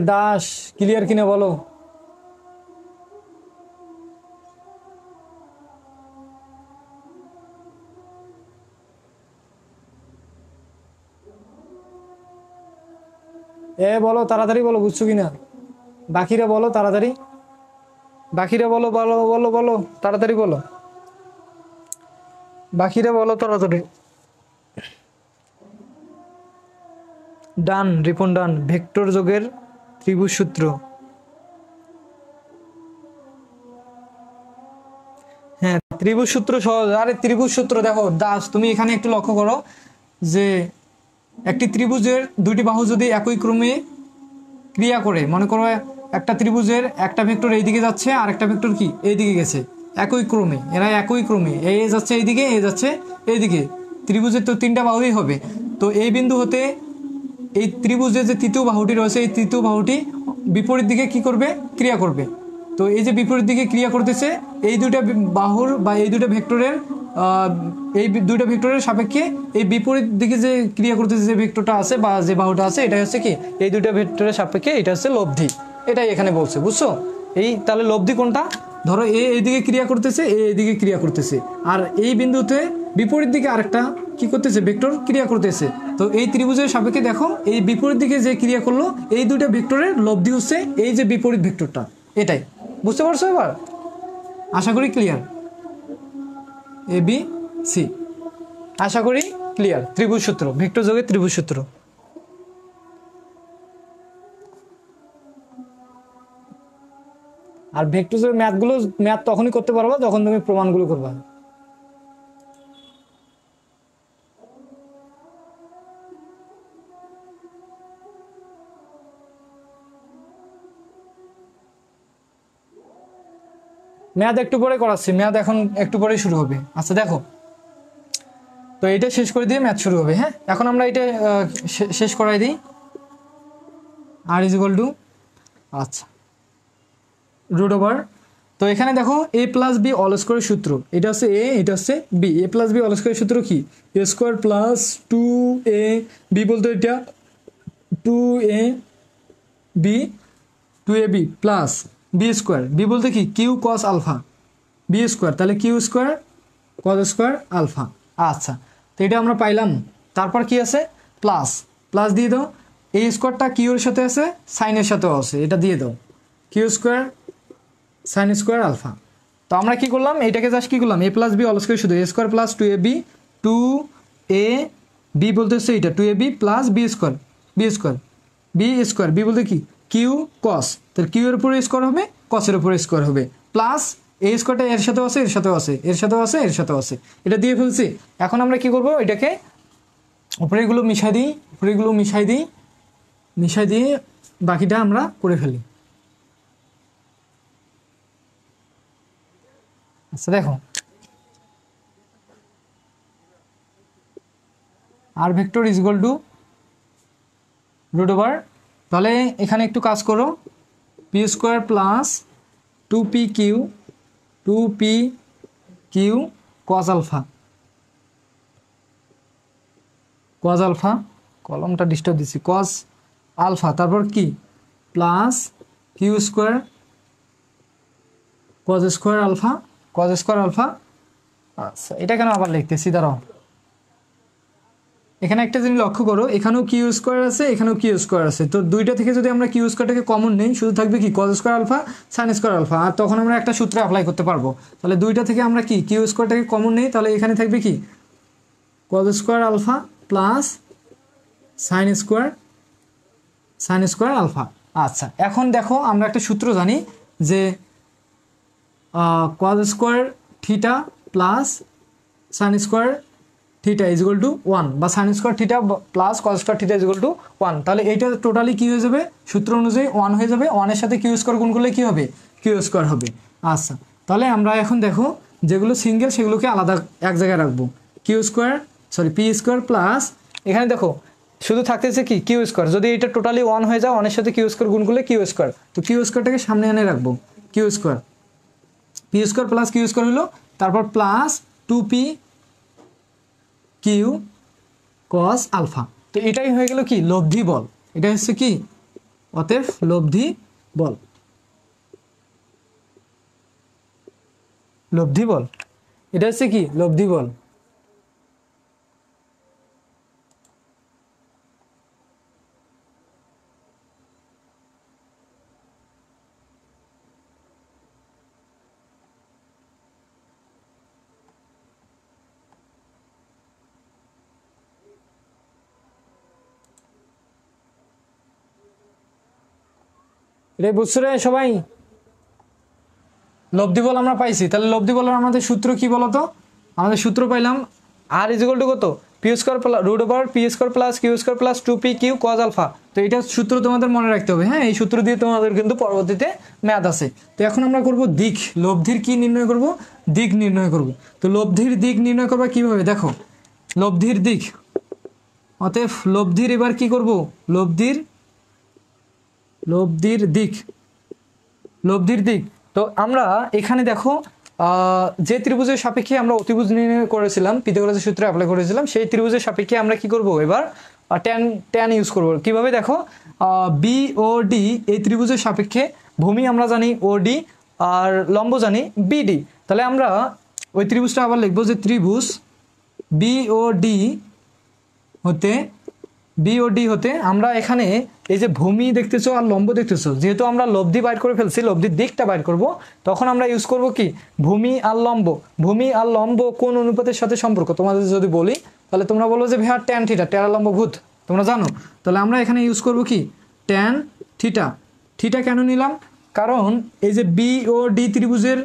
দাস ক্লিয়ার কিনা বলো। বলো তাড়াতাড়ি বলো, বুঝছো কিনা? বাকিরা বলো তাড়াতাড়ি, বাকিরা বলো বলো বলো বলো তাড়াতাড়ি বলো, বাকিরা বলো তাড়াতাড়ি। ডান রিপন ডান, ভেক্টর যোগের ত্রিভুজ সূত্র। হ্যাঁ ত্রিভুজ সূত্র সহজ। আরে ত্রিভুজ সূত্র দেখো দাস, তুমি এখানে একটু লক্ষ্য করো যে একটি ত্রিভুজের দুইটি বাহু যদি একই ক্রমে ক্রিয়া করে, মনে করো একটা ত্রিভুজের একটা ভেক্টর এইদিকে যাচ্ছে আর একটা ভেক্টর কি এইদিকে গেছে, একই ক্রমে, এরা একই ক্রমে, এ যাচ্ছে এইদিকে, এ যাচ্ছে এইদিকে, ত্রিভুজের তো তিনটা বাহুই হবে। তো এই বিন্দু হতে এই ত্রিভুজের যে তৃতীয় বাহুটি রয়েছে, এই তৃতীয় বাহুটি বিপরীত দিকে কি করবে, ক্রিয়া করবে। তো এই যে বিপরীত দিকে ক্রিয়া করতেছে, এই দুইটা বাহুর বা এই দুইটা ভেক্টরের এই দুইটা ভেক্টরের সাপেক্ষে এই বিপরীত দিকে যে ক্রিয়া করতেছে যে ভেক্টরটা আছে বা যে বাহুটা আছে, এটা হচ্ছে কি এই দুইটা ভেক্টরের সাপেক্ষে এটা হচ্ছে লব্ধি। এটাই এখানে বলছে, বুঝছো? এই তাহলে লব্ধি কোনটা? ধরো এ এইদিকে ক্রিয়া করতেছে, এ এইদিকে ক্রিয়া করতেছে, আর এই বিন্দুতে বিপরীত দিকে আরেকটা কি করতেছে, ভেক্টর ক্রিয়া করতেছে। তো এই ত্রিভুজের সাপেক্ষে দেখো এই বিপরীত দিকে যে ক্রিয়া করলো, এই দুইটা ভেক্টরের লব্ধি হচ্ছে এই যে বিপরীত ভেক্টরটা। এটাই বুঝতে পারছো এবার? আশা করি ক্লিয়ার। এ বি সি, আশা করি ক্লিয়ার। ত্রিভুজ সূত্র, ভেক্টর যোগের ত্রিভুজ সূত্র। আর ভেক্টর যোগের ম্যাথ তখনই করতে পারবা যখন তুমি প্রমাণগুলো করবা। ম্যাথ একটু পরে করাচ্ছি, ম্যাথ এখন একটু পরেই শুরু হবে। আচ্ছা দেখো, তো এটা শেষ করে দিয়ে ম্যাথ শুরু হবে। হ্যাঁ এখন আমরা এটা শেষ করাই দিই। আর ইজ ইকুয়াল টু, আচ্ছা রুট ওভার, তো এখানে দেখো এ প্লাস বি অল স্কোয়ারের সূত্র, এটা হচ্ছে এ, এটা হচ্ছে B. A plus B all স্কোয়ারের সূত্র কি, A square plus two A B, বলতে এটা two A B, two A B plus B square, B বলতে কি Q cos alpha, B square, তাহলে Q square cos square alpha. আচ্ছা তো এটা আমরা পাইলাম। তারপর কি আছে, প্লাস, প্লাস দিয়ে দাও, এই স্কোয়ারটা কিউর সাথে আছে, সাইনের সাথেও আছে, এটা দিয়ে দাও, Q square sine square alpha. তো আমরা কি করলাম, এটাকে জাস্ট কি করলাম, A plus B all square, শুধু A square plus two A B, two A B বলতে হচ্ছে এইটা two A B plus B square, B square, B square, B বলতে কি কিউ কস, তাহলে কিউ এর উপরে স্কোয়ার হবে, কসের উপরে স্কোয়ার হবে, প্লাস এই স্কোয়ারটা এর সাথেও আছে, এর সাথেও আছে, এর সাথেও আছে, এর সাথেও আছে, এটা দিয়ে ফেলছি। এখন আমরা কি করব, এটাকে উপরে এগুলো মিশাই দিই, উপরে এগুলো মিশাই দিই, মিশাই দিয়ে বাকিটা আমরা করে ফেলি। আচ্ছা দেখো, আর vector is equal to root over, তাহলে এখানে একটু কাজ করো, P square plus two P Q, two P Q cos alpha, cos alpha, কলমটা ডিস্টার্ব দিচ্ছি, কজ আলফা, তারপর কি plus Q square cos square alpha, cos square alpha. আচ্ছা এটা কেন আবার লিখতেছি, দাঁড়াও, এখানে একটা জিনিস লক্ষ্য করো, এখানেও কিউ স্কোয়ার আছে, এখানেও কিউ স্কোয়ার আছে, তো দুইটা থেকে যদি আমরা কিউ স্কোয়ারটাকে কমন নেই, শুধু থাকবে কি cos square alpha sine square alpha, আর তখন আমরা একটা সূত্র অ্যাপ্লাই করতে পারবো। তাহলে দুইটা থেকে আমরা কি কিউ স্কোয়ারটাকে কমন নেই, তাহলে এখানে থাকবে কি cos square alpha plus sine square alpha. আচ্ছা এখন দেখো, আমরা একটা সূত্র জানি যে cos square theta plus sine square theta is equal to one, বা sine square theta plus cos square theta is equal to one. তাহলে এইটা টোটালি কী হয়ে যাবে, সূত্র অনুযায়ী ওয়ান হয়ে যাবে, ওয়ানের সাথে কিউ স্কোয়ার গুণ করলে কী হবে, কিউ স্কোয়ার হবে। আচ্ছা তাহলে আমরা এখন দেখো যেগুলো সিঙ্গেল সেগুলোকে আলাদা এক জায়গায় রাখবো, Q square sorry P square plus, এখানে দেখো শুধু থাকতেছে কি কিউ স্কোয়ার, যদি এটা টোটালি ওয়ান হয়ে যায়, ওয়ানের সাথে কিউ স্কোয়ার গুণ করলে কিউ স্কোয়ার, তো কিউ স্কোয়ারটাকে সামনে এনে রাখবো, Q square, P square plus Q square হলো, তারপর plus two P Q cos alpha. তো এটাই হয়ে গেল কি লব্ধি বল, এটা হচ্ছে কি অতএব লব্ধি বল, লব্ধি বল, এটা হচ্ছে কি লব্ধি বল। রে বুঝছো রে সবাই? লব্ধি বল আমরা পাইছি, তাহলে লব্ধি বলার আমাদের সূত্র কি বলতো? আমাদের সূত্র পাইলাম আর ইজ ইকুয়াল টু কত, P square plus root over P square plus Q square plus 2p Q cos alpha. তো এটা সূত্র তোমাদের মনে রাখতে হবে, হ্যাঁ এই সূত্র দিয়ে তোমাদের কিন্তু পরবর্তীতে ম্যাথ আছে। তো এখন আমরা করব দিক, লব্ধির কি নির্ণয় করব, দিক নির্ণয় করব। তো লব্ধির দিক নির্ণয় করবা কিভাবে দেখো, লব্ধির দিক, অতএব লব্ধির এবার কি করব, লব্ধির দিক, লব্ধির দিক। তো আমরা এখানে দেখো যে ত্রিভুজের সাপেক্ষে আমরা অতিভুজ নির্ণয় করেছিলাম, পিথাগোরাসের সূত্রে অ্যাপ্লাই করেছিলাম, সেই ত্রিভুজের সাপেক্ষে আমরা কি করব এবার ট্যান ইউজ করব। কিভাবে দেখো, বি ও ডি এই ত্রিভুজের সাপেক্ষে ভূমি আমরা জানি ওডি আর লম্ব জানি বিডি। তাহলে আমরা ওই ত্রিভুজটা আবার লিখবো যে ত্রিভুজ বি ও ডি হতে আমরা এখানে এই যে ভূমি দেখতেছো আর লম্ব দেখতেছো, যেহেতু আমরা লব্ধি বাইর করে ফেলছি, লব্ধির দিকটা বাইর করব, তখন আমরা ইউজ করব কি ভূমি আর লম্ব। ভূমি আর লম্ব কোন অনুপাতের সাথে সম্পর্ক তোমাদের যদি বলি, তাহলে তোমরা বলো যে ভাইয়া ট্যান থিটা, ট্যান লম্ব ভূত, তোমরা জানো। তাহলে আমরা এখানে ইউজ করব কি ট্যান থিটা। থিটা কেন নিলাম, কারণ এই যে বি ও ডি ত্রিভুজের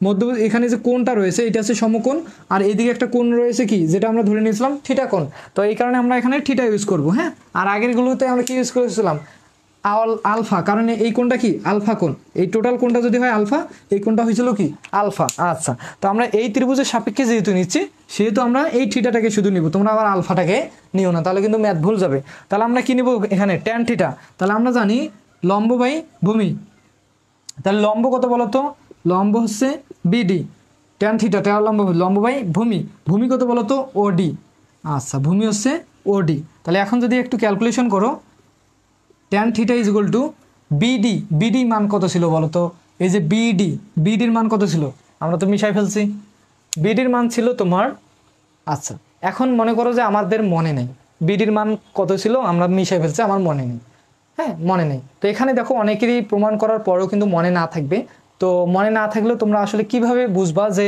মধ্য এখানে যে কোণটা রয়েছে এটা হচ্ছে সমকোণ, আর এইদিকে একটা কোণ রয়েছে কি যেটা আমরা ধরে নিয়েছিলাম থিটা কোণ। তো এই কারণে আমরা এখানে থিটা ইউজ করব, হ্যাঁ। আর আগেরগুলোতে আমরা কি ইউজ করেছিলাম আলফা, কারণ এই কোণটা কি আলফা কোণ, এই টোটাল কোণটা যদি হয় আলফা, এই কোণটা হয়েছিল কি আলফা। আচ্ছা, তো আমরা এই ত্রিভুজের সাপেক্ষে যেহেতু নিচ্ছি সেহেতু আমরা এই থিটাটাকে শুধু নিব, তোমরা আবার আলফাটাকে নিও না, তাহলে কিন্তু ম্যাথ ভুল যাবে। তাহলে আমরা কি নিব এখানে ট্যান থিটা। তাহলে আমরা জানি লম্ব বাই ভূমি, তাহলে লম্ব কত বলতো, লম্ব হচ্ছে বিডি, ট্যান থিটা ট্যান লম্ব বাই ভূমি, ভূমি কত বলতো ওডি। আচ্ছা, ভূমি হচ্ছে ওডি। তাহলে এখন যদি একটু ক্যালকুলেশন করো, tan theta is equal to BD, BD মান কত ছিল বলতো, এই যে বিডির মান কত ছিল, আমরা তো মিশাই ফেলছি, বিডির মান ছিল তোমার, আচ্ছা এখন মনে করো যে আমাদের মনে নেই বিডির মান কত ছিল, আমরা মিশাই ফেলছি, আমার মনে নেই, হ্যাঁ মনে নেই। তো এখানে দেখো অনেকেরই প্রমাণ করার পরেও কিন্তু মনে না থাকবে। তো মনে না থাকলেও তোমরা আসলে কিভাবে বুঝবা যে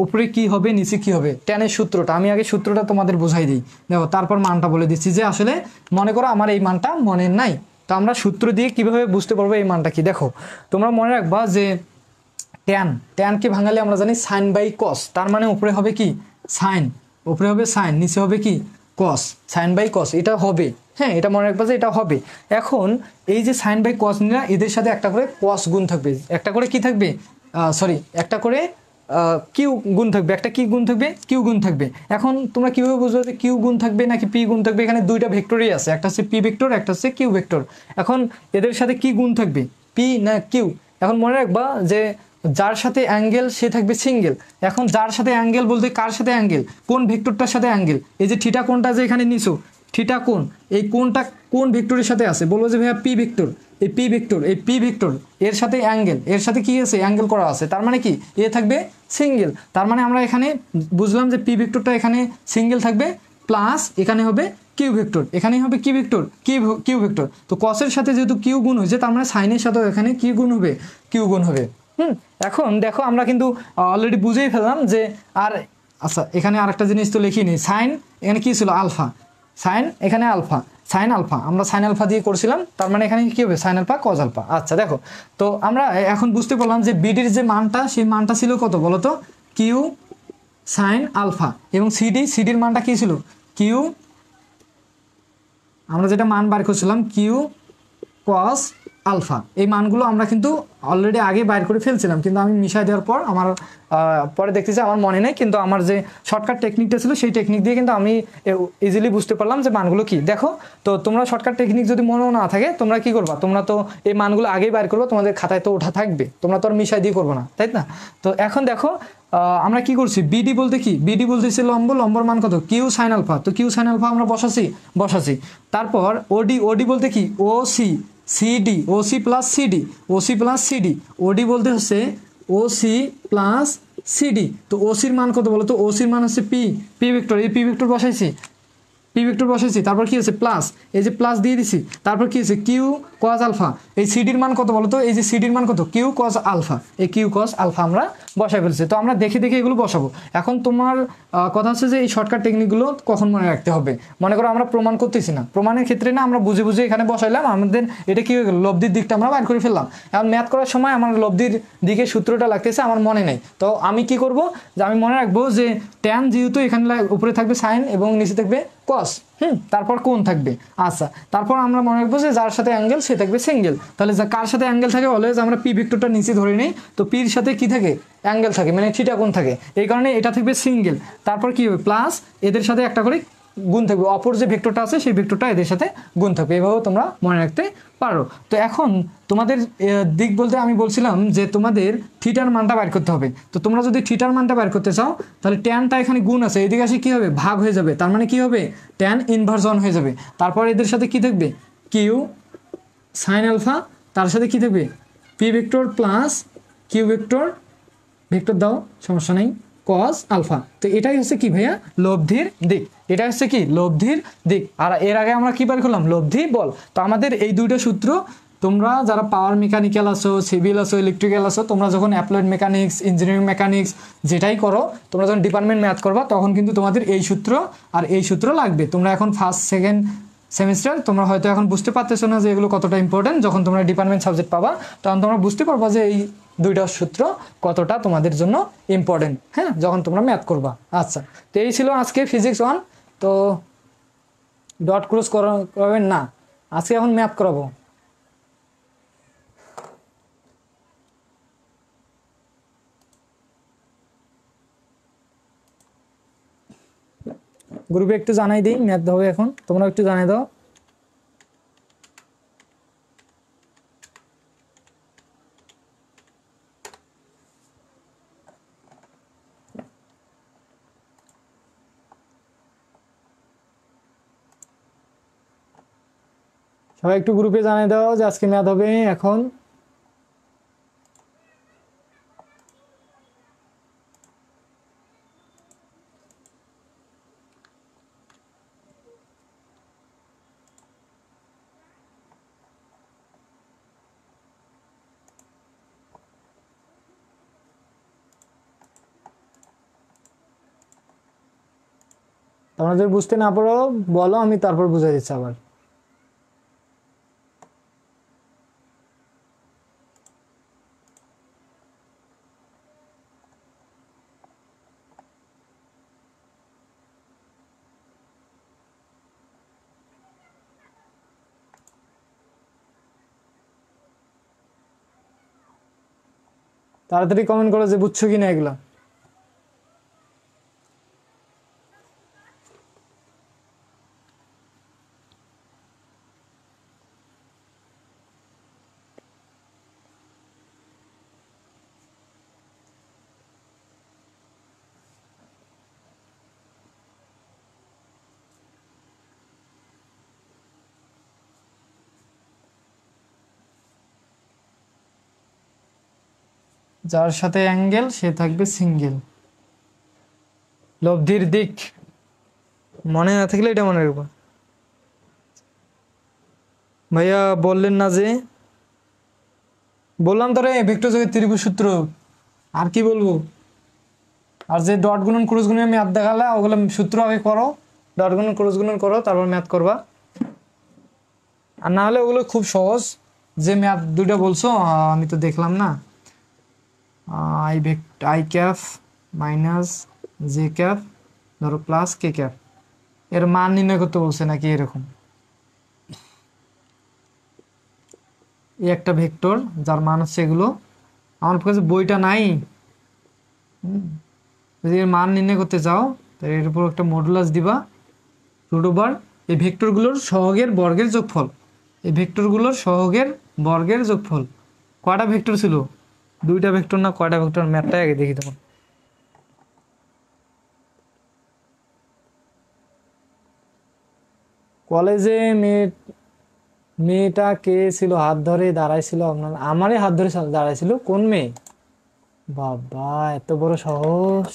উপরে কি হবে নিচে কি হবে, ট্যানের সূত্রটা আমি আগে সূত্রটা তোমাদের বোঝাই দিই, দেখো তারপর মানটা বলে দিচ্ছি। যে আসলে মনে করো আমার এই মানটা মনে নাই, তো আমরা সূত্র দিয়ে কিভাবে বুঝতে পারবো এই মানটা কি, দেখো তোমরা মনে রাখবা যে ট্যানকে ভাঙালে আমরা জানি সাইন বাই কস, তার মানে উপরে হবে কি সাইন, উপরে হবে সাইন, নিচে হবে কি কস, সাইন বাই কস এটা হবে, হ্যাঁ এটা মনে রাখবা যে এটা হবে। এখন এই যে সাইন বাই কস নিরা এদের সাথে একটা করে কস গুণ থাকবে, একটা করে কি থাকবে একটা করে কিউ গুণ থাকবে, একটা কি গুণ থাকবে কিউ গুণ থাকবে। এখন তোমরা কিভাবে বুঝবে যে কিউ গুণ থাকবে নাকি পি গুণ থাকবে, এখানে দুইটা ভেক্টরই আছে, একটা হচ্ছে পি ভেক্টর একটা হচ্ছে কিউ ভেক্টর। এখন এদের সাথে কি গুণ থাকবে পি না কিউ, এখন মনে রাখবা যে যার সাথে অ্যাঙ্গেল সে থাকবে সিঙ্গেল। এখন যার সাথে অ্যাঙ্গেল বলতে কার সাথে অ্যাঙ্গেল, কোন ভেক্টরটার সাথে অ্যাঙ্গেল, এই যে থিটা কোণটা যে এখানে নিছো, থিটা কোণ এই কোণটা কোন ভেক্টরের সাথে আছে, বলবো যে ভাইয়া পি ভেক্টর, এই পি ভেক্টর এর সাথে অ্যাঙ্গেল, এর সাথে কি আছে অ্যাঙ্গেল করা আছে, তার মানে কি এ থাকবে সিঙ্গেল। তার মানে আমরা এখানে বুঝলাম যে পি ভেক্টরটা এখানে সিঙ্গেল থাকবে, প্লাস এখানে হবে কিউ ভেক্টর, এখানেই হবে কি ভেক্টর কিউ ভেক্টর। তো কসের সাথে যেহেতু কিউ গুণ হয়েছে, তার মানে সাইনের সাথেও এখানে কি গুণ হবে কিউ গুণ হবে। এখন দেখো আমরা কিন্তু অলরেডি বুঝেই ফেললাম যে, আর আচ্ছা এখানে আরেকটা জিনিস তো লিখিনি, সাইন এখানে কি ছিল আলফা, সাইন এখানে আলফা, সাইন আলফা আমরা সাইন আলফা দিয়ে করছিলাম, তার মানে এখানে কি হবে সাইন আলফা কজ আলফা। আচ্ছা দেখো, তো আমরা এখন বুঝতে পারলাম যে বিডির যে মানটা সেই মানটা ছিল কত বলতো কিউ সাইন আলফা, এবং সিডির মানটা কি ছিল কিউ, আমরা যেটা মান বার করছিলাম কিউ কস আলফা। এই মানগুলো আমরা কিন্তু অলরেডি আগে বাইর করে ফেলছিলাম, কিন্তু আমি মিশাই দেওয়ার পর আমার পরে দেখতেছি আমার মনে নেই, কিন্তু আমার যে শর্টকাট টেকনিকটা ছিল সেই টেকনিক দিয়ে কিন্তু আমি ইজিলি বুঝতে পারলাম যে মানগুলো কি। দেখো তো তোমরা শর্টকাট টেকনিক যদি মনেও না থাকে তোমরা কি করবা, তোমরা তো এই মানগুলো আগেই বাইর করবো, তোমাদের খাতায় তো ওঠা থাকবে, তোমরা তো আর মিশাই দিয়ে করবো না, তাই না। তো এখন দেখো আমরা কি করছি, বিডি বলতে কি, বিডি বলতেছি লম্বর মান কত কিউ সাইন আলফা, তো কিউ সাইন আলফা আমরা বসাছি। তারপর ওডি বলতে কি O C CD, OC plus CD, OD বলতে হচ্ছে ওসি প্লাস সিডি। তো ওসির মান কত বলো তো, ওসির মান হচ্ছে পি ভেক্টর, এই পি ভেক্টর বসাইছি, তারপর কি হচ্ছে প্লাস, এই যে প্লাস দিয়ে দিছি, তারপর কি হচ্ছে কিউ কজ আলফা, এই সিডির মান কত বলো তো, এই যে সিডির মান কত, কিউ কজ আলফা, এই কিউ কজ আলফা আমরা বসাই ফেলছি। তো আমরা দেখে দেখে এগুলো বসাবো। এখন তোমার কথা হচ্ছে যে এই শর্টকাট টেকনিকগুলো কখন মনে রাখতে হবে। মনে করো আমরা প্রমাণ করতেছি না, প্রমাণের ক্ষেত্রে না আমরা বুঝে বুঝে এখানে বসাইলাম, আমাদের এটা কি হয়ে গেল, লব্ধির দিকটা আমরা বাইর করে ফেললাম। এখন ম্যাথ করার সময় আমার লব্ধির দিকে সূত্রটা লাগতেছে আমার মনে নেই, তো আমি কি করব, যে আমি মনে রাখবো যে ট্যান যেহেতু এখানে উপরে থাকবে সাইন এবং নিচে থাকবে কস, তারপর কোণ থাকবে। আচ্ছা, তারপর আমরা মনে রাখবো যে যার সাথে অ্যাঙ্গেল সে থাকবে সিঙ্গেল। তাহলে কার সাথে অ্যাঙ্গেল থাকে অলওয়েজ আমরা পি ভেক্টরটা নিচে ধরে নিই, তো পির সাথে কি থাকে, অ্যাঙ্গেল থাকে, মানে থিটা কোণ থাকে, এই কারণে এটা থাকবে সিঙ্গেল। তারপর কি হবে, প্লাস এদের সাথে একটা করে গুণ থাকবে, অপর যে ভেক্টরটা আছে সেই ভেক্টরটা এদের সাথে গুণ থাকবে, এভাবেও তোমরা মনে রাখতে পারো। তো এখন তোমাদের দিক বলতে আমি বলছিলাম যে তোমাদের থিটার মানটা বের করতে হবে। তো তোমরা যদি থিটার মানটা বের করতে চাও তাহলে ট্যানটা এখানে গুণ আছে, এদিকে আসে কি হবে, ভাগ হয়ে যাবে, তার মানে কি হবে, ট্যান ইনভার্সন হয়ে যাবে। তারপর এদের সাথে কি থাকবে, কিউ সাইন আলফা, তার সাথে কি থাকবে, P vector plus Q vector, vector দাও সমস্যা নেই, কস আলফা। তো এটাই হচ্ছে কি ভাইয়া, লব্ধির দিক, এটা হচ্ছে কি লব্ধির দিক। আর এর আগে আমরা কি বের করলাম, লব্ধি বল। তো আমাদের এই দুইটা সূত্র তোমরা যারা পাওয়ার মেকানিক্যাল আছো, সিভিল আছো, ইলেকট্রিক্যাল আছো, তোমরা যখন অ্যাপ্লাইড মেকানিক্স, ইঞ্জিনিয়ারিং মেকানিক্স যেটাই করো, তোমরা যখন ডিপার্টমেন্ট ম্যাথ করবা তখন কিন্তু তোমাদের এই সূত্র আর এই সূত্র লাগবে। তোমরা এখন ফার্স্ট সেকেন্ড সেমিস্টার, তোমরা হয়তো এখন বুঝতে পারতেছো না যে এগুলো কতটা ইম্পর্টেন্ট, যখন তোমরা ডিপার্টমেন্ট সাবজেক্ট পাবা তখন তোমরা বুঝতে পারবা যে এই দুইটা সূত্র কতটা তোমাদের জন্য ইম্পর্টেন্ট, হ্যাঁ, যখন তোমরা ম্যাথ করবা। আচ্ছা, তো এই ছিল আজকে ফিজিক্স 1। তো ডট ক্রস করাবেন না, আজকে এখন ম্যাথ করাবো। গ্রুপে একটু জানাই দিই, ম্যাথ হবে এখন, তোমরা একটু জানাই দাও। সবাই একটু গ্রুপে জানিয়ে দাও যে আজকে ম্যাথ হবে এখন। তোমরা যদি বুঝতে না পারো বলো, আমি তারপর বুঝাই দিচ্ছি আবার। তাড়াতাড়ি কমেন্ট করো যে বুঝছো কিনা এগুলা। যার সাথে অ্যাঙ্গেল সে থাকবে সিঙ্গেল। লব্ধির দিক মনে না থাকলে এটা মনে রাখবো। ভাইয়া বললেন না যে, বললাম তো রে ভেক্টর যোগের ত্রিভুজ সূত্র, আর কি বলবো। আর যে ডট গুণন ক্রস গুণনের ম্যাথ দেখালে ওগুলো সূত্র আগে করো, ডট গুণন ক্রস গুণন করো, তারপর ম্যাথ করবা। আর না হলে ওগুলো খুব সহজ, যে ম্যাথ দুইটা বলছো আমি তো দেখলাম না, I cap minus J cap ধরো প্লাস কে ক্যাপ, এর মান নির্ণয় করতে বলছে নাকি এরকম। এই একটা ভেক্টর যার মান হচ্ছে এগুলো, আমার কাছে বইটা নাই। যদি এর মান নির্ণয় করতে চাও তাহলে এর উপর একটা মডুলাস দিবা, রুট ওভার এই ভেক্টরগুলোর সহগের বর্গের যোগফল, এই ভেক্টরগুলোর সহগের বর্গের যোগফল। কয়টা ভেক্টর ছিল, দুইটা ভেক্টর না কয়টা ভেক্টর, ম্যাথটা আগে দেখি তখন। কলেজে মেয়েটা কে ছিল, হাত ধরে দাঁড়াইছিল, আপনার আমারই হাত ধরে দাঁড়াইছিল, কোন মেয়ে, বাবা এত বড় সহজ।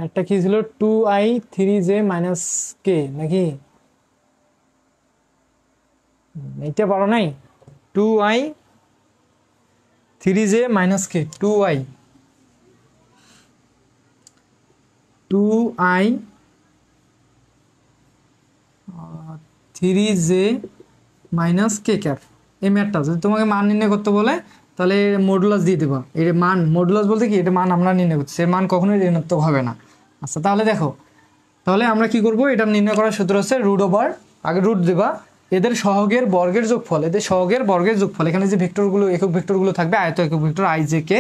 একটা কি ছিল 2i 3j মাইনাস কে নাকি এইটা পারো নাই 2i 3j মাইনাস কে 2i 3j মাইনাস কে ক্যাপ এই ম্যাথটা যদি তোমাকে মান নির্ণয় করতে বলে তাহলে মডুলাস দিয়ে দেবা। এর মান মডুলাস বলতে কি এটা মান আমরা নির্ণয় করছি, এর মান কখনোই ঋণাত্মক হবে না। আচ্ছা তাহলে দেখো, তাহলে আমরা কি করব, এটা নির্ণয় করার সূত্র হচ্ছে রুট ওভার, আগে রুট দেবা এদের সহগের বর্গের যোগফল, এদের সহগের বর্গের যোগফল, এখানে যে ভেক্টরগুলো একক ভেক্টরগুলো থাকবে আয়ত একক ভেক্টর i j k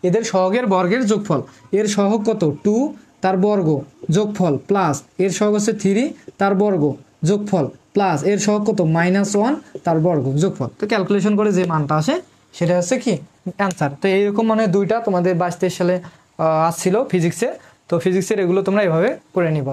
এদের সহগের বর্গের যোগফল, এর সহগ কত 2 তার বর্গ যোগফল প্লাস এর সহগ হচ্ছে 3 তার বর্গ যোগফল প্লাস এর সহগ কত -1 তার বর্গ যোগফল। তো ক্যালকুলেশন করে যে মানটা আসে সেটা হচ্ছে কি অ্যান্সার। তো এইরকম মানে দুইটা তোমাদের 22-23 সালে আসছিল ফিজিক্সে, তো ফিজিক্সের এগুলো তোমরা এভাবে করে নিবা।